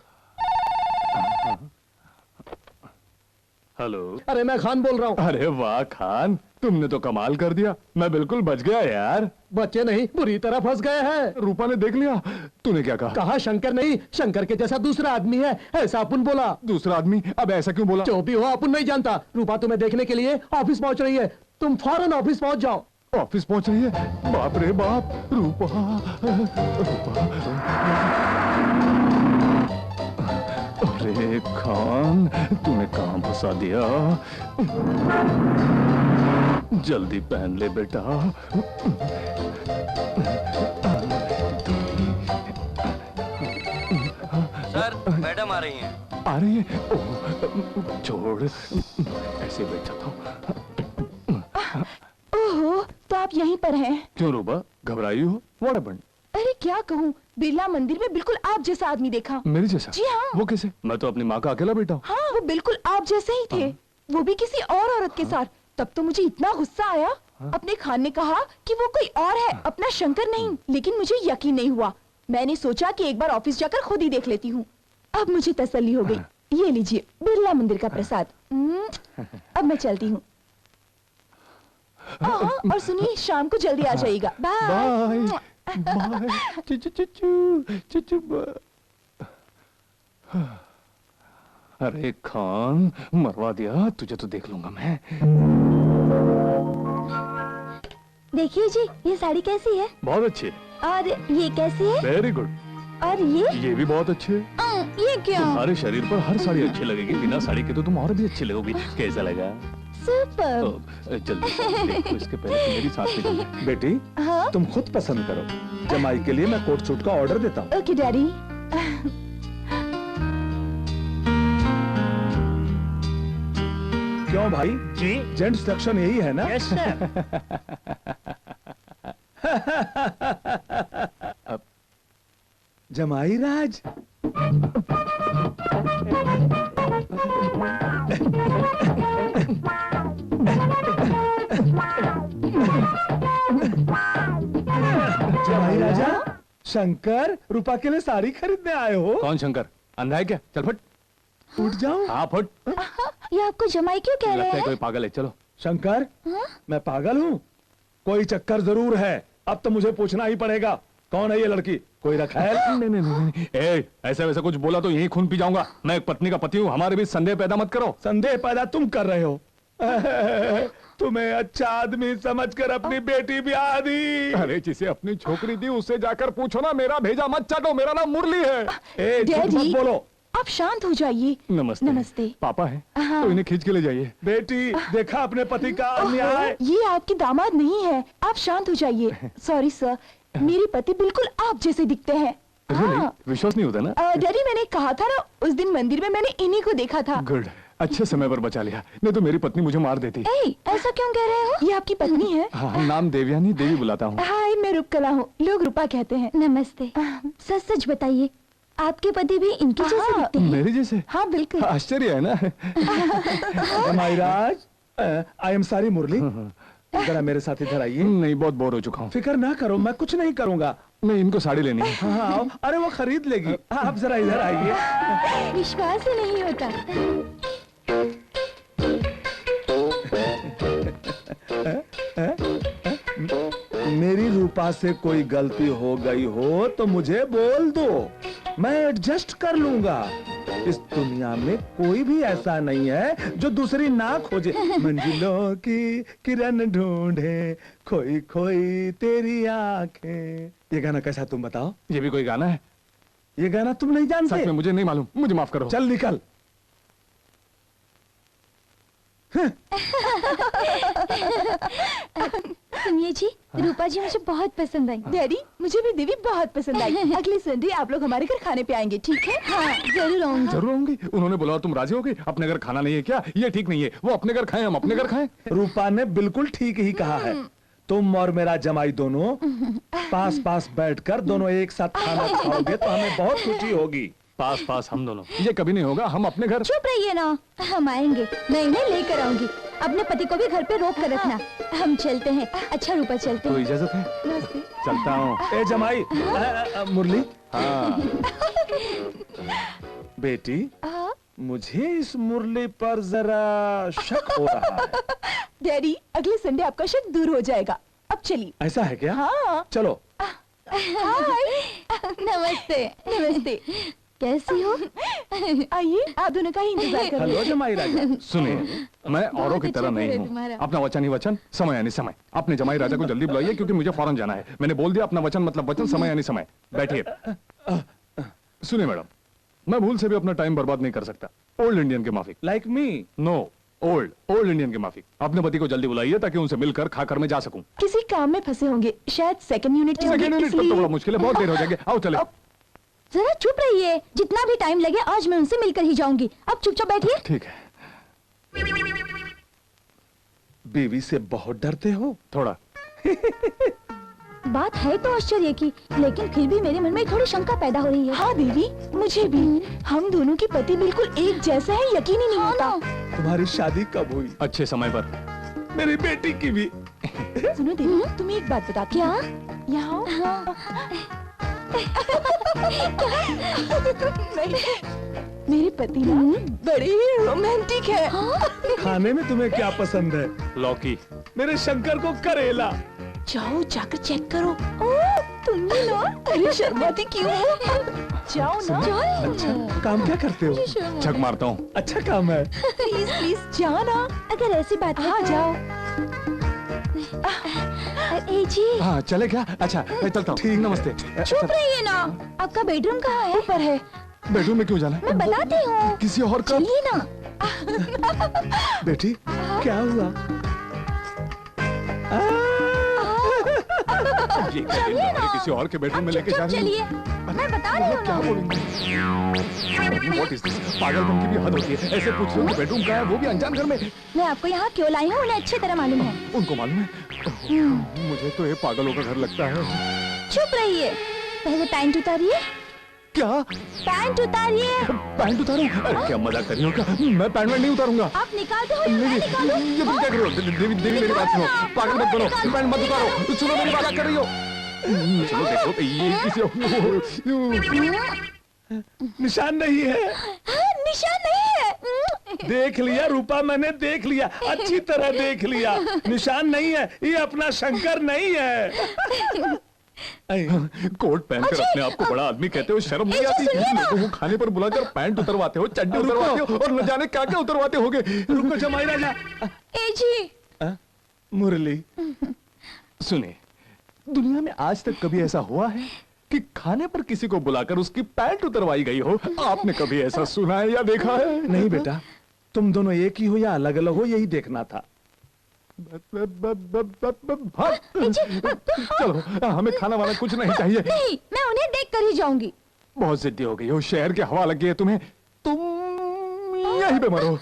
हेलो। अरे मैं खान बोल रहा हूँ। अरे वाह खान, तुमने तो कमाल कर दिया। मैं बिल्कुल बच गया यार। बच्चे नहीं, बुरी तरह फंस गए हैं। रूपा ने देख लिया। तूने क्या कहा? कहा शंकर नहीं, शंकर के जैसा दूसरा आदमी है, ऐसा अपन बोला। दूसरा आदमी? अब ऐसा क्यों बोला? जो भी हो अपन नहीं जानता। रूपा तुम्हें देखने के लिए ऑफिस पहुंच रही है, तुम फौरन ऑफिस पहुंच जाओ। ऑफिस पहुंच रही है? बाप रे बाप। रूपा, अरे खान, तूने कहां फंसा दिया? जल्दी पहन ले बेटा। सर, मैडम आ रही हैं। आ रही है? छोड़, ऐसे बैठ जाता हूँ। ओहो, तो आप यहीं पर हैं? क्यों रूपा, घबराई हो? What happened? अरे क्या कहूँ, बिरला मंदिर में बिल्कुल आप जैसा आदमी देखा। मेरे जैसा? जी हाँ। वो कैसे? मैं तो अपनी माँ का अकेला बेटा हूँ। हाँ, वो बिल्कुल आप जैसे ही थे, वो भी किसी और औरत के साथ। तब तो मुझे इतना गुस्सा आया। अपने खान ने कहा कि वो कोई और है, अपना शंकर नहीं। लेकिन मुझे यकीन नहीं हुआ। मैंने सोचा कि एक बार ऑफिस जाकर खुद ही देख लेती हूँ। अब मुझे तसल्ली हो गई। ये लीजिए बिरला मंदिर का प्रसाद। अब मैं चलती हूँ। और सुनिए, शाम को जल्दी आ जाइएगा। बाय। बाय। अरे खान, मरवा दिया तुझे, तो देख लूंगा मैं। देखिए जी, ये साड़ी कैसी है? बहुत अच्छी है। और ये कैसी है? Very good. और ये भी बहुत अच्छी है। ये क्या? तुम्हारे शरीर पर हर साड़ी अच्छी लगेगी, बिना साड़ी के तो तुम और भी अच्छी लगोगी। कैसा लगा? सुपर। जल्दी देखो, इसके पहले तुम मेरी साथ में चलो। बेटी हाँ? तुम खुद पसंद करो, जमाई के लिए मैं कोट सूट का ऑर्डर देता हूँ। Okay daddy. क्यों भाई जी, जेंट सेक्शन यही है ना? Yes sir. जमाई राज। जमाई राजा, शंकर रूपा के लिए साड़ी खरीदने आए हो? कौन शंकर? अंधा है क्या? चल फट। फूट जाओ। हाँ फट। ये आपको जमाई क्यों कह रहे लगता है हैं? कोई पागल है। चलो। शंकर, हाँ? मैं पागल हूँ? कोई चक्कर जरूर है। अब तो मुझे पूछना ही पड़ेगा, कौन है ये लड़की? कोई रखा है? नहीं। ऐसा वैसा कुछ बोला तो यही खून पी जाऊंगा। मैं एक पत्नी का पति हूँ, हमारे बीच संदेह पैदा मत करो। संदेह पैदा तुम कर रहे हो। तुम्हें अच्छा आदमी समझकर अपनी बेटी भी आदी। अरे जिसे अपनी छोकरी दी उससे जाकर पूछो ना, मेरा भेजा मत चाटो, मेरा नाम मुरली है। झूठ मत डैडी बोलो। आप शांत हो जाइए। नमस्ते। नमस्ते। पापा है हाँ। तो इन्हें खींच के ले जाइए। बेटी देखा अपने पति का अन्याय। ये आपके दामाद नहीं है, आप शांत हो जाइए। सॉरी सर, मेरे पति बिल्कुल आप जैसे दिखते हैं। Really? विश्वास नहीं होता ना? डैडी मैंने कहा था ना, उस दिन मंदिर में मैंने इन्हीं को देखा था। गुड, अच्छे समय पर बचा लिया, नहीं तो मेरी पत्नी मुझे मार देती। ऐसा क्यों कह रहे हो? ये आपकी पत्नी है? हाँ, नाम देवयानी देवी बुलाता हूँ। हाय, मैं रूपकला हूँ, लोग रूपा कहते हैं। नमस्ते। सच सच बताइए, आपके पति भी इनके जैसे दिखते हैं? मेरे जैसे? हाँ बिल्कुल। आश्चर्य है ना? जमाईराज, आई एम सॉरी मुरली, जरा मेरे साथ इधर आइए। नहीं, बहुत बोर हो चुका हूँ। फिक्र ना करो, मैं कुछ नहीं करूँगा। नहीं, इनको साड़ी लेनी है। हाँ आओ। अरे वो खरीद लेगी, आप जरा इधर आइए। विश्वास ही नहीं होता। मेरी रूपा से कोई गलती हो गई हो तो मुझे बोल दो, मैं एडजस्ट कर लूंगा। इस दुनिया में कोई भी ऐसा नहीं है जो दूसरी ना खोजे। मंजिलों की किरण ढूंढे, खोई खोई तेरी आंखें। ये गाना कैसा तुम बताओ? ये भी कोई गाना है? ये गाना तुम नहीं जानते? सच में मुझे नहीं मालूम, मुझे माफ करो। चल निकल। सुनिए जी, रूपा जी मुझे बहुत पसंद आई। डैडी, मुझे भी देवी बहुत पसंद आई। अगले संडे आप लोग हमारे घर खाने पे आएंगे, ठीक है? हाँ जरूर आऊंगी। जरूर आऊंगी। उन्होंने बोला तुम राजी हो गई? अपने घर खाना नहीं है क्या? ये ठीक नहीं है। वो अपने घर खाएं, हम अपने घर खाएं। रूपा ने बिल्कुल ठीक ही कहा है। तुम और मेरा जमाई दोनों पास पास बैठकर दोनों एक साथ खाना खाओगे तो हमें बहुत खुशी होगी। पास पास हम दोनों? ये कभी नहीं होगा, हम अपने घर। चुप रहिए ना, हम आएंगे, मैं इन्हें लेकर आऊंगी। अपने पति को भी घर पे रोक कर रखना। हम चलते हैं। अच्छा रूपा, चलते तो हैं। इजाजत है? नमस्ते। चलता हूँ। ए जमाई, मुरली। हाँ। बेटी, मुझे इस मुरली पर जरा शक हो रहा है। डैडी, अगले संडे आपका शक दूर हो जाएगा। अब चलिए। ऐसा है क्या? हाँ। चलो। हाय। नमस्ते। नमस्ते। कैसी हो? आइए, आप दोनों का ही इंतजार कर रहे हेलो जमाई राजा। सुनिए, मैं औरों की तरह नहीं हूँ। अपना वचन ही वचन, समय यानी समय। अपने जमाई राजा को जल्दी बुलाइए क्योंकि मुझे फौरन जाना है। मैंने बोल दिया, अपना वचन मतलब वचन, समय यानी समय। बैठिए। सुनिए मैडम, मैं भूल से भी अपना टाइम बर्बाद नहीं कर सकता। ओल्ड इंडियन के माफिक। Like me? No, old Indian के माफिक। अपने पति को जल्दी बुलाइए ताकि उनसे मिलकर खाकर मैं जा सकूं। किसी काम में फंसे होंगे, शायद सेकंड यूनिट के होंगे, सेकंड यूनिट इसलिए। तो बड़ा मुश्किल है, बहुत देर हो जाएगी। आओ चले। जरा चुप रहिए, जितना भी टाइम लगे आज मैं उनसे मिलकर ही जाऊंगी। अब चुपचाप बैठिए। ठीक है। बीवी से बहुत डरते हो? थोड़ा। बात है तो आश्चर्य की, लेकिन फिर भी मेरे मन में थोड़ी शंका पैदा हो रही है। हाँ देवी, मुझे भी। हम दोनों के पति बिल्कुल एक जैसे हैं, यकीन ही नहीं होता। तुम्हारी शादी कब हुई? अच्छे समय पर। मेरी बेटी की भी। सुनो देवी, तुम्हें एक बात बताती हूँ। यहाँ मेरे पति ना बड़े ही रोमांटिक है। खाने में तुम्हें क्या पसंद है? लौकी। मेरे शंकर को करेला। जाओ जाकर चेक करो। तुम भी ना, अरे शर्माती क्यों हो? जाओ ना। अच्छा, काम क्या करते हो? छक मारता हूँ। अच्छा काम है। प्लीज प्लीज जाओ ना। अगर ऐसी बात है हाँ तो- जाओ। ए जी हाँ चले क्या? अच्छा चलता हूँ। ठीक, नमस्ते। चुप रहिए ना। आपका बेडरूम कहाँ है? ऊपर है। बेडरूम में क्यों जाना? मैं बताती हूँ। किसी और का? चलिए ना। बेटी क्या हुआ? चलिए ना। किसी और के बेडरूम में लेके जा रही चलिए, मैं बता रही हूँ क्या ना। बोलूंगी? What is this? पागलपन की भी हद होती है। ऐसे पूछ रहे हो कि बेडरूम कहाँ है, वो भी अनजान घर में। मैं आपको यहाँ क्यों लाई हूँ उन्हें अच्छी तरह मालूम है। उनको मालूम है? मुझे तो ये पागलों का घर लगता है। चुप रहिए, पहले पैंट उतारिए। क्या? पैंट उतारिए। पैंट उतारूं? अरे क्या मजाक कर रही हो क्या? मैं पैंट नहीं उतारूंगा। आप निकाल दो या मैं निकालूं? ये तुम क्या कर रही हो? देवी मेरी बात सुनो, पागल मत बनो, पैंट मत उतारो। सुनो मेरी बात कर रही हो। चलो देखो ये किसी निशान नहीं है। निशान नहीं है। देख लिया रूपा, मैंने देख लिया, अच्छी तरह देख लिया। निशान नहीं है, ये अपना शंकर नहीं है। कोट पहनकर अपने आप को बड़ा आदमी कहते हो, शर्म नहीं आती? लोगों को खाने पर बुलाकर पैंट उतरवाते हो, चड्डी उतरवाते हो और न जाने क्या क्या उतरवाते होगे। रुको जमाई राजा। ए जी मुरली सुने, दुनिया में आज तक कभी ऐसा हुआ है कि खाने पर किसी को बुलाकर उसकी पैंट उतरवाई गई हो? आपने कभी ऐसा सुना है या देखा है? नहीं बेटा, तुम दोनों एक ही हो या अलग अलग हो, यही देखना था। चलो, हमें खाना वाला कुछ नहीं चाहिए। नहीं, मैं उन्हें देख कर ही जाऊंगी। बहुत जिद्दी हो गई हो, शहर की हवा लग गई है तुम्हें। तुम यहीं पे मरो।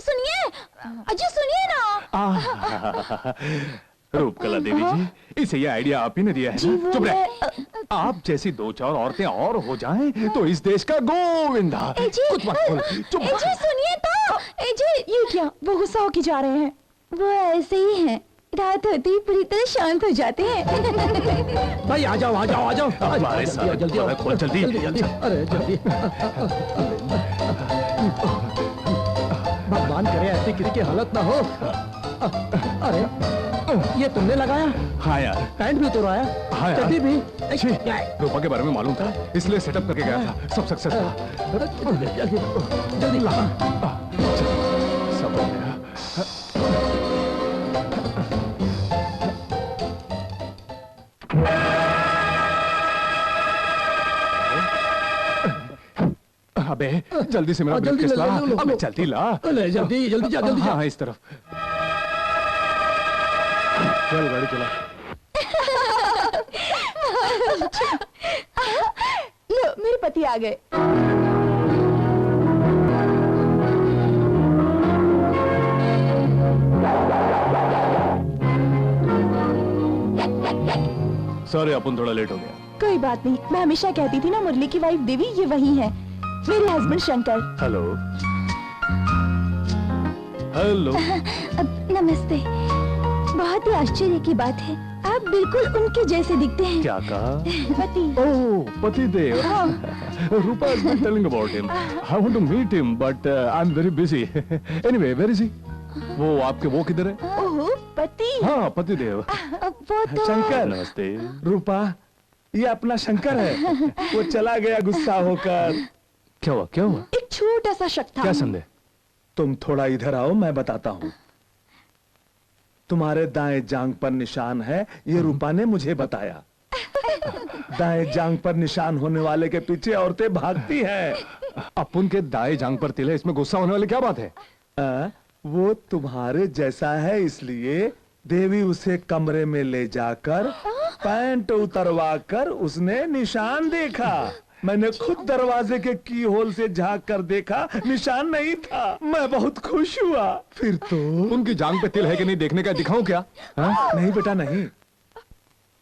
सुनिए, अजय सुनिए ना। रूपकला देवी जी, इसे ये आइडिया आप ही ने दिया है ना? चुप रहे। आप जैसी दो चार औरतें और हो जाएं तो इस देश का गोविंदा। कुछ मत बोल, चुप। जी सुनिए तो। जी ये क्या? वो गुस्सा होके जा रहे हैं। वो ऐसे ही हैं, रात होती ही पूरी तरह शांत हो जाते हैं। भाई आ जाओ आ जाओ आ जाओ। हमारे साथ जल्दी आओ, खोल जल्दी। अरे जल्दी। भगवान करे ऐसी किसी की हालत ना हो। अरे ये तुमने लगाया? हाँ यार। पैंट भी उतरवाया? हाँ यार। चड्डी भी? रूपा के बारे में मालूम था, इसलिए सेटअप करके गया था। सब सक्सेस था। जल्दी ला। सब हो गया। अबे जल्दी से मेरा ब्रीफकेस ला। अबे जल्दी ला। जल्दी जल्दी जा, जल्दी जा। हाँ इस तरफ। चल गाड़ी चला। लो मेरे पति आ गए। सॉरी अपन थोड़ा लेट हो गया। कोई बात नहीं, मैं हमेशा कहती थी ना मुरली की वाइफ देवी ये वही है, मेरे हस्बैंड शंकर। Hello hello. नमस्ते। बहुत ही आश्चर्य की बात है, आप बिल्कुल उनके जैसे दिखते हैं। क्या कहा? पति। ओह पतिदेव। रूपा has been telling about him. I want to meet him, but I'm very busy. Anyway, where is he? वो आपके वो किधर है? ओह पति। हाँ पतिदेव। वो तो शंकर। नमस्ते। रूपा ये अपना शंकर है, वो चला गया गुस्सा होकर। क्या हुआ क्या हुआ? एक छोटा सा शक था। क्या संदेह? तुम थोड़ा इधर आओ, मैं बताता हूँ। तुम्हारे दाएं जांग पर निशान है, ये रूपा ने मुझे बताया। दाएं जांग पर निशान होने वाले के पीछे औरतें भागती हैं। अपन के दाएं जांग पर तिल है, इसमें गुस्सा होने वाली क्या बात है? वो तुम्हारे जैसा है, इसलिए देवी उसे कमरे में ले जाकर पैंट उतरवा कर उसने निशान देखा। मैंने खुद दरवाजे के की होल से झांक कर देखा, निशान नहीं था। मैं बहुत खुश हुआ। फिर तो उनकी जांग पे तिल है कि नहीं देखने का दिखाऊं क्या? नहीं बेटा नहीं।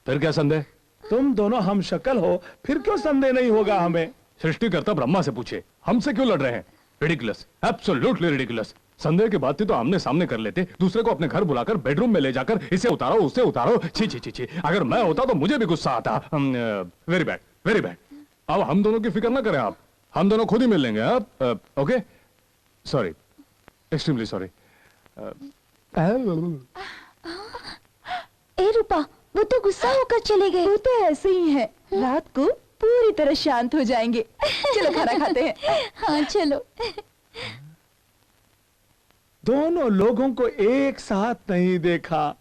फिर क्या संदेह? तुम दोनों हम शक्ल हो, फिर क्यों संदेह नहीं होगा हमें? सृष्टिकर्ता ब्रह्मा से पूछे, हमसे क्यों लड़ रहे हैं? Ridiculous, absolutely ridiculous. संदेह की बात थी तो आमने सामने कर लेते, दूसरे को अपने घर बुलाकर बेडरूम में ले जाकर इसे उतारो उसे उतारो। छी छी छी छी। अगर मैं होता तो मुझे भी गुस्सा आता। Very bad very bad. अब हम दोनों की फिक्र ना करें आप, हम दोनों खुद ही मिल लेंगे। आप ओके? Sorry, extremely sorry. ए रूपा, वो तो गुस्सा होकर चले गए। वो तो ऐसे ही है, रात को पूरी तरह शांत हो जाएंगे। चलो खाना खाते हैं। हाँ चलो। दोनों लोगों को एक साथ नहीं देखा,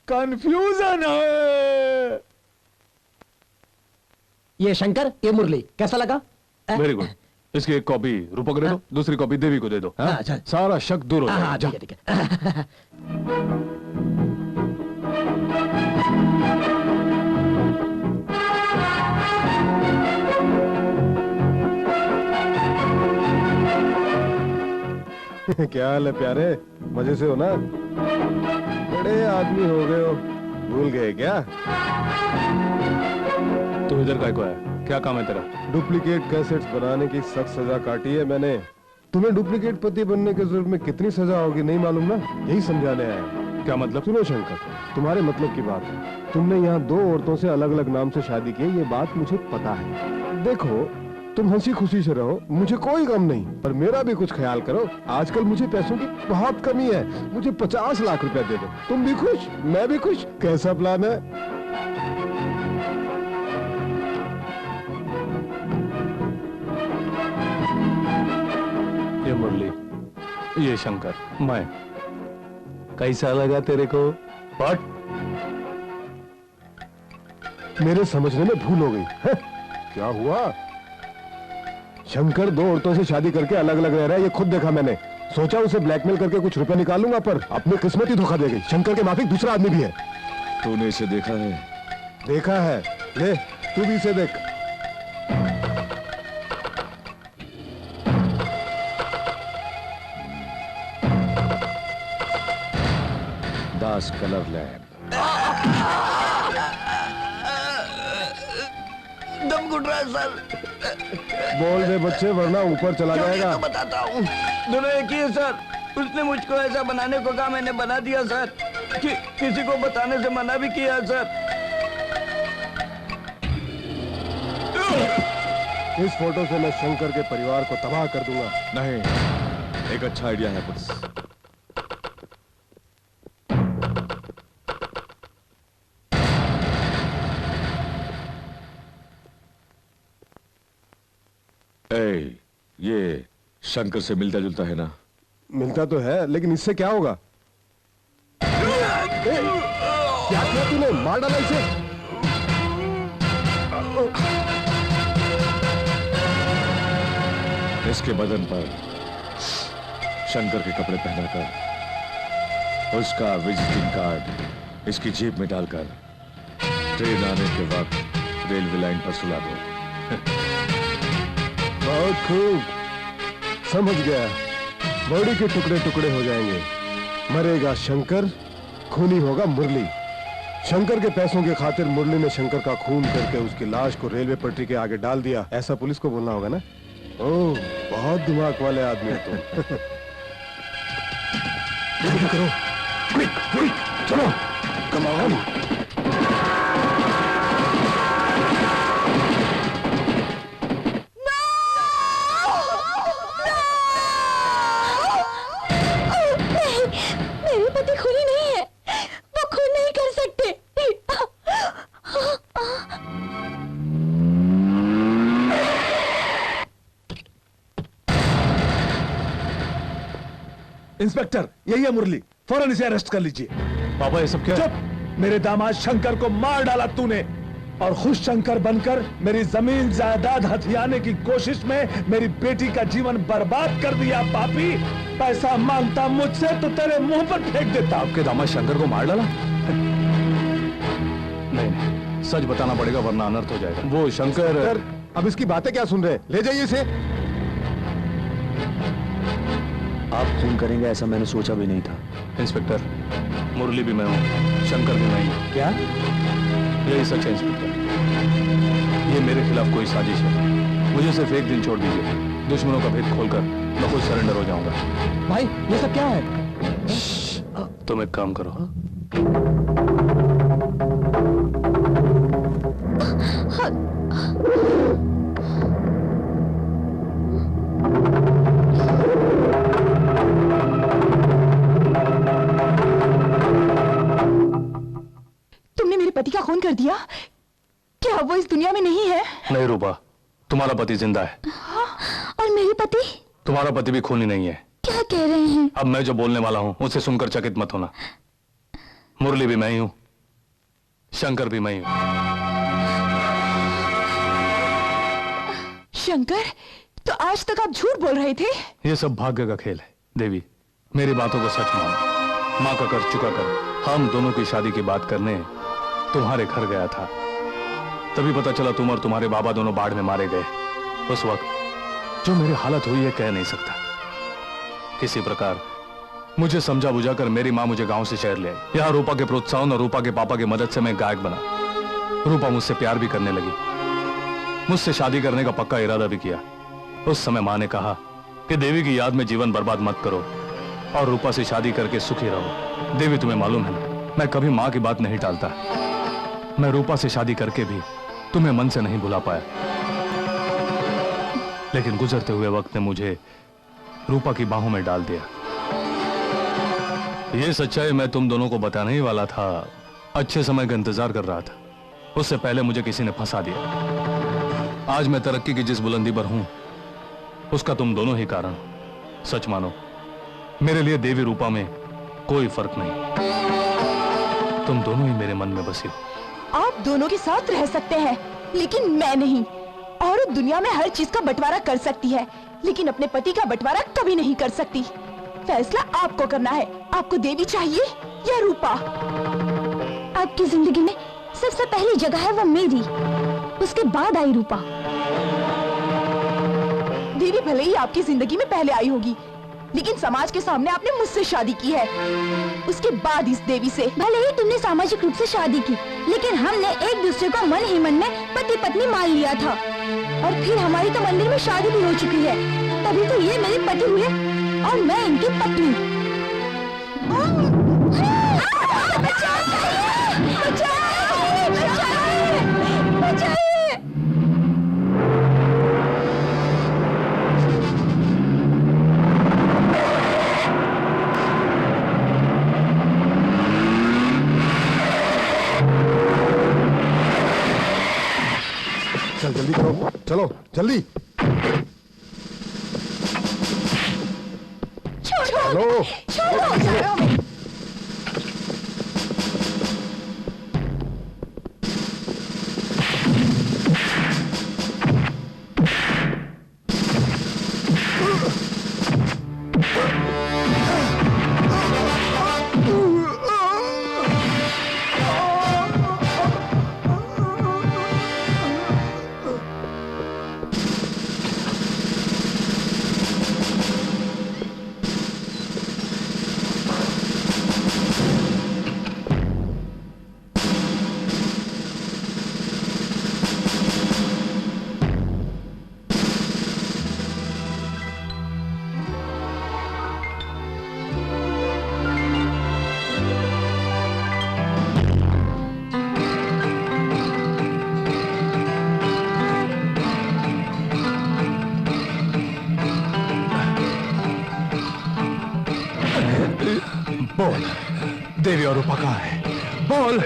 कंफ्यूजन है। ये शंकर, ये मुरली, कैसा लगा? Very good. इसकी एक कॉपी रूपा को दे दो, दूसरी कॉपी देवी को दे दो। हाँ? अच्छा। सारा शक दूर हो हाँ, जाएगा। ठीक है। क्या हाल है प्यारे, मजे से हो ना? बड़े आदमी हो गए हो, भूल गए क्या? तू इधर काय को है? क्या काम है तेरा? डुप्लीकेट कैसेट्स बनाने की सख्त सजा काटी है मैंने। तुम्हें डुप्लीकेट पति बनने के जुर्म में कितनी सजा होगी नहीं मालूम ना, यही समझाने आया। क्या मतलब? सुनो शंकर, तुम्हारे मतलब की बात है। तुमने यहाँ 2 औरतों से अलग अलग नाम से शादी की, ये बात मुझे पता है। देखो, तुम हंसी खुशी से रहो, मुझे कोई गम नहीं, पर मेरा भी कुछ ख्याल करो। आजकल मुझे पैसों की बहुत कमी है, मुझे 50 लाख रुपए दे दो। तुम भी खुश, मैं भी खुश। कैसा प्लान है? ये मुरली, ये शंकर, मैं। कैसा लगा तेरे को? व्हाट? मेरे समझने में भूल हो गई है? क्या हुआ? शंकर 2 औरतों से शादी करके अलग अलग रह रहा है, ये खुद देखा मैंने। सोचा उसे ब्लैकमेल करके कुछ रुपए निकालूंगा, पर अपनी किस्मत ही धोखा दे गई। शंकर के माफिक दूसरा आदमी भी है। तूने इसे देखा है? देखा है। ले, तू भी इसे देख। दास कलर लैब। दम घुट रहा है सर। बोल दे बच्चे, वरना ऊपर चला जाएगा। तो बताता हूँ, दोनों एक ही है सर। उसने मुझको ऐसा बनाने को कहा, मैंने बना दिया सर। किसी को बताने से मना भी किया सर। इस फोटो से मैं शंकर के परिवार को तबाह कर दूंगा। नहीं, एक अच्छा आइडिया है बस। ये शंकर से मिलता जुलता है ना? मिलता तो है, लेकिन इससे क्या होगा? क्या किया तूने? मार डाला इसे। इसके बदन पर शंकर के कपड़े पहनाकर, उसका विजिटिंग कार्ड इसकी जेब में डालकर, ट्रेन आने के वक्त रेलवे लाइन पर सुला दो। बहुत खूब, समझ गया। बॉडी के टुकड़े टुकड़े हो जाएंगे। मरेगा शंकर, खूनी होगा मुरली। शंकर के पैसों के खातिर मुरली ने शंकर का खून करके उसकी लाश को रेलवे पटरी के आगे डाल दिया। ऐसा पुलिस को बोलना होगा ना? ओह, बहुत दिमाग वाले आदमी हो तुम। करो, चलो, कम ऑन। मेरे पति खूनी नहीं है, वो खून नहीं कर सकते। इंस्पेक्टर, यही है मुरली, फौरन इसे अरेस्ट कर लीजिए। पापा, ये सब क्या? चुप! मेरे दामाद शंकर को मार डाला तूने, और खुश शंकर बनकर मेरी जमीन जायदाद हथियाने की कोशिश में मेरी बेटी का जीवन बर्बाद कर दिया। पापी, पैसा मांगता मुझसे तो तेरे मुंह पर फेंक देता। आपके दामाद शंकर को मार डाला? नहीं, सच बताना पड़ेगा वरना अनर्थ हो जाएगा। वो शंकर। अब इसकी बातें क्या सुन रहे? ले जाइए इसे। आप खून करेंगे ऐसा मैंने सोचा भी नहीं था। इंस्पेक्टर, मुरली भी मैं हूँ, शंकर भी मैं हूँ। क्या? यही सच है इंस्पेक्टर। ये मेरे खिलाफ कोई साजिश है। मुझे सिर्फ एक दिन छोड़ दीजिए, दुश्मनों का भेद खोलकर मैं खुद सरेंडर हो जाऊंगा। भाई, ये सब क्या है? तुम एक काम करो, तुमने मेरे पति का खून कर दिया? क्या वो इस दुनिया में नहीं है? नहीं रूपा, तुम्हारा पति जिंदा है। और मेरे पति? तुम्हारा पति भी खूनी नहीं है। क्या कह रहे हैं? अब मैं जो बोलने वाला हूँ उसे सुनकर चकित मत होना। मुरली भी मैं ही हूं, शंकर भी मैं ही हूं। शंकर, तो आज तक आप झूठ बोल रहे थे। ये सब भाग्य का खेल है देवी, मेरी बातों को सच मानो। माँ का कर चुका कर हम दोनों की शादी की बात करने तुम्हारे घर गया था, तभी पता चला तुम और तुम्हारे बाबा दोनों बाढ़ में मारे गए। उस वक्त जो मेरी हालत हुई है कह नहीं सकता। किसी प्रकार मुझे समझा बुझा कर मेरी माँ मुझे गांव से शहर ले आई। यहाँ रूपा के प्रोत्साहन और रूपा के पापा की मदद से मैं गायक बना। रूपा मुझसे प्यार भी करने लगी, मुझसे शादी करने का पक्का इरादा भी किया। उस समय माँ ने कहा कि देवी की याद में जीवन बर्बाद मत करो और रूपा से शादी करके सुखी रहो। देवी, तुम्हें मालूम है मैं कभी माँ की बात नहीं टालता। मैं रूपा से शादी करके भी तुम्हें मन से नहीं भुला पाया, लेकिन गुजरते हुए वक्त ने मुझे रूपा की बाहों में डाल दिया। यह सच्चाई मैं तुम दोनों को बताने ही वाला था। अच्छे समय का इंतजार कर रहा था, उससे पहले मुझे किसी ने फंसा दिया। आज मैं तरक्की की जिस बुलंदी पर हूं उसका तुम दोनों ही कारण हो। सच मानो मेरे लिए देवी रूपा में कोई फर्क नहीं, तुम दोनों ही मेरे मन में बसी हो। आप दोनों के साथ रह सकते हैं, लेकिन मैं नहीं। औरत दुनिया में हर चीज का बंटवारा कर सकती है, लेकिन अपने पति का बंटवारा कभी नहीं कर सकती। फैसला आपको करना है, आपको देवी चाहिए या रूपा। आपकी जिंदगी में सबसे पहली जगह है वो मेरी, उसके बाद आई रूपा। देवी भले ही आपकी जिंदगी में पहले आई होगी, लेकिन समाज के सामने आपने मुझसे शादी की है, उसके बाद इस देवी से। भले ही तुमने सामाजिक रूप से शादी की, लेकिन हमने एक दूसरे को मन ही मन में पति पत्नी मान लिया था। और फिर हमारी तो मंदिर में शादी भी हो चुकी है, तभी तो ये मेरे पति हुए और मैं इनकी पत्नी। चल जल्दी करो, चलो जल्दी। छोड़ो, छोड़ो। बोल, देवी और रूपा कहाँ है? बोल। ए,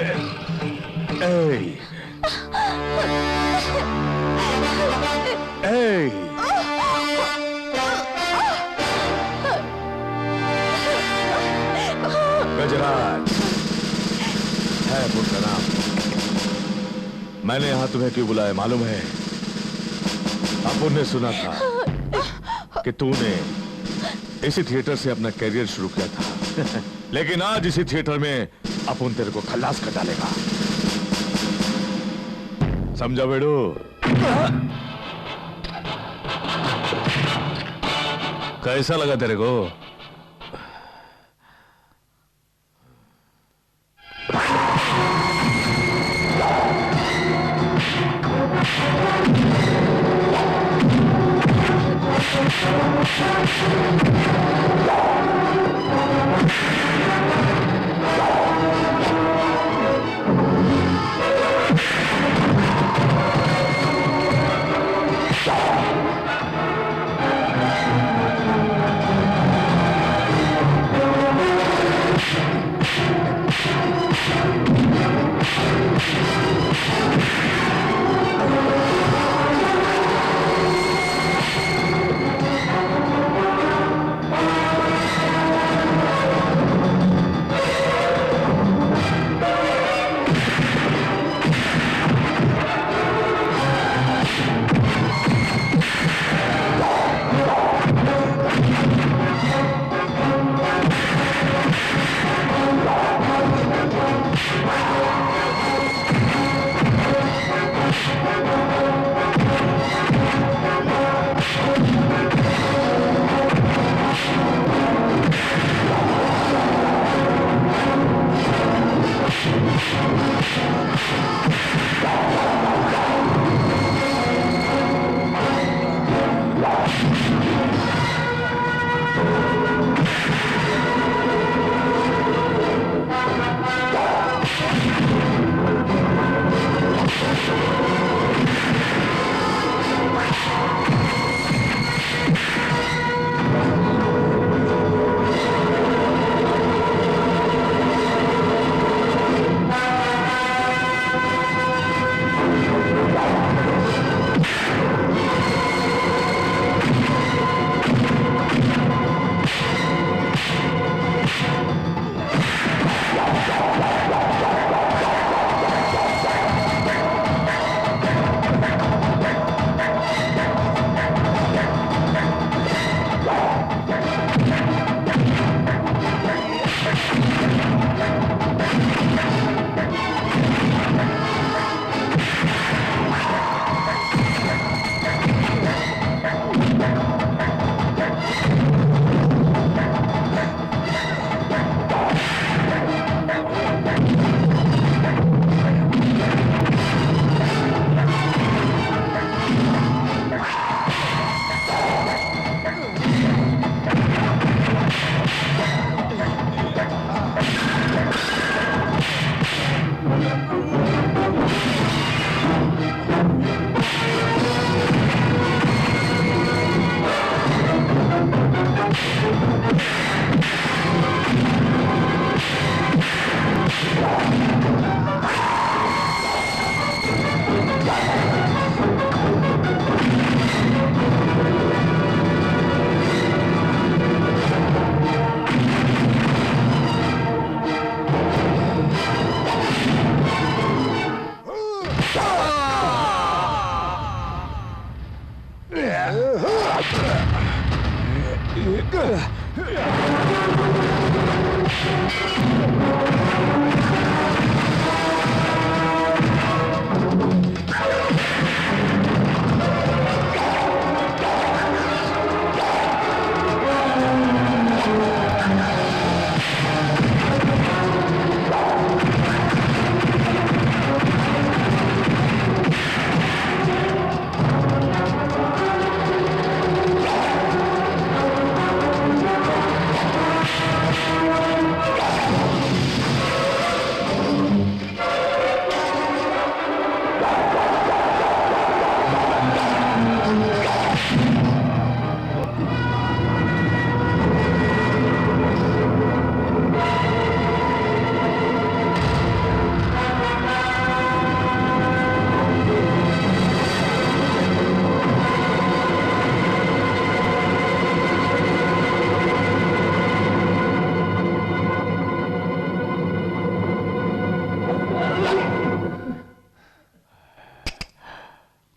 गजराज है पुत्र का नाम। मैंने यहां तुम्हें क्यों बुलाया मालूम है? अपुन ने सुना था कि तूने इसी थिएटर से अपना करियर शुरू किया था लेकिन आज इसी थिएटर में अपुन तेरे को खल्लास कर डालेगा, समझा बेड़ू? कैसा लगा तेरे को?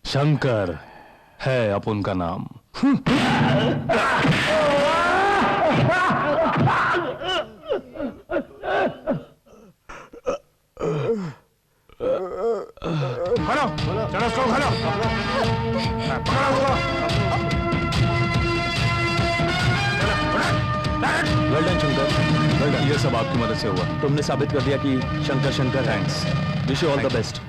शंकर है अपुन का नाम। खड़ो, चलो उसको खड़ो। पकड़ो उसको। Well done Shankar, well done. ये सब आपकी मदद से हुआ। तुमने साबित कर दिया कि शंकर शंकर है। Thanks. Wish you all the best.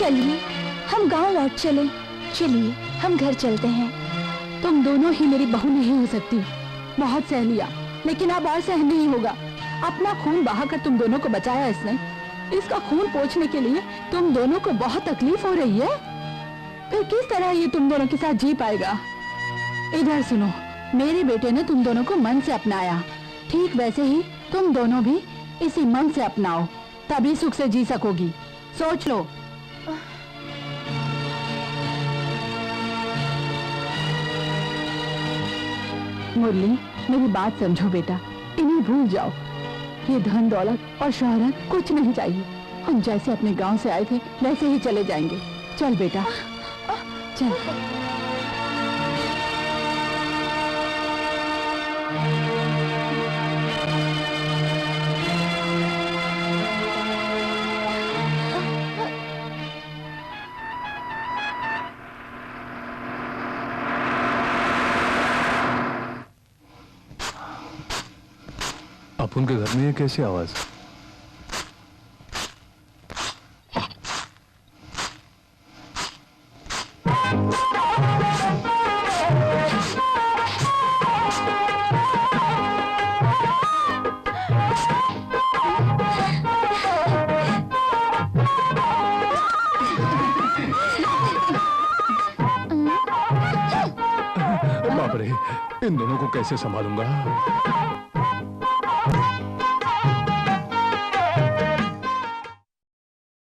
चलिए हम गांव लौट चले। चलिए हम घर चलते हैं। तुम दोनों ही मेरी बहू नहीं हो सकती। बहुत सह लिया, लेकिन अब और सहन नहीं होगा। अपना खून बहाकर तुम दोनों को बचाया इसने। इसका खून पोंछने के लिए तुम दोनों को बहुत तकलीफ हो रही है। फिर किस तरह ये तुम दोनों के साथ जी पाएगा? इधर सुनो, मेरे बेटे ने तुम दोनों को मन से अपनाया, ठीक वैसे ही तुम दोनों भी इसी मन से अपनाओ, तभी सुख से जी सकोगी। सोच लो। मुरली, मेरी बात समझो बेटा, इन्हें भूल जाओ। ये धन दौलत और शोहरत कुछ नहीं चाहिए। हम जैसे अपने गांव से आए थे वैसे ही चले जाएंगे। चल बेटा, चल। अपुन के घर में ये कैसी आवाज? बाप रे, इन दोनों को कैसे संभालूंगा?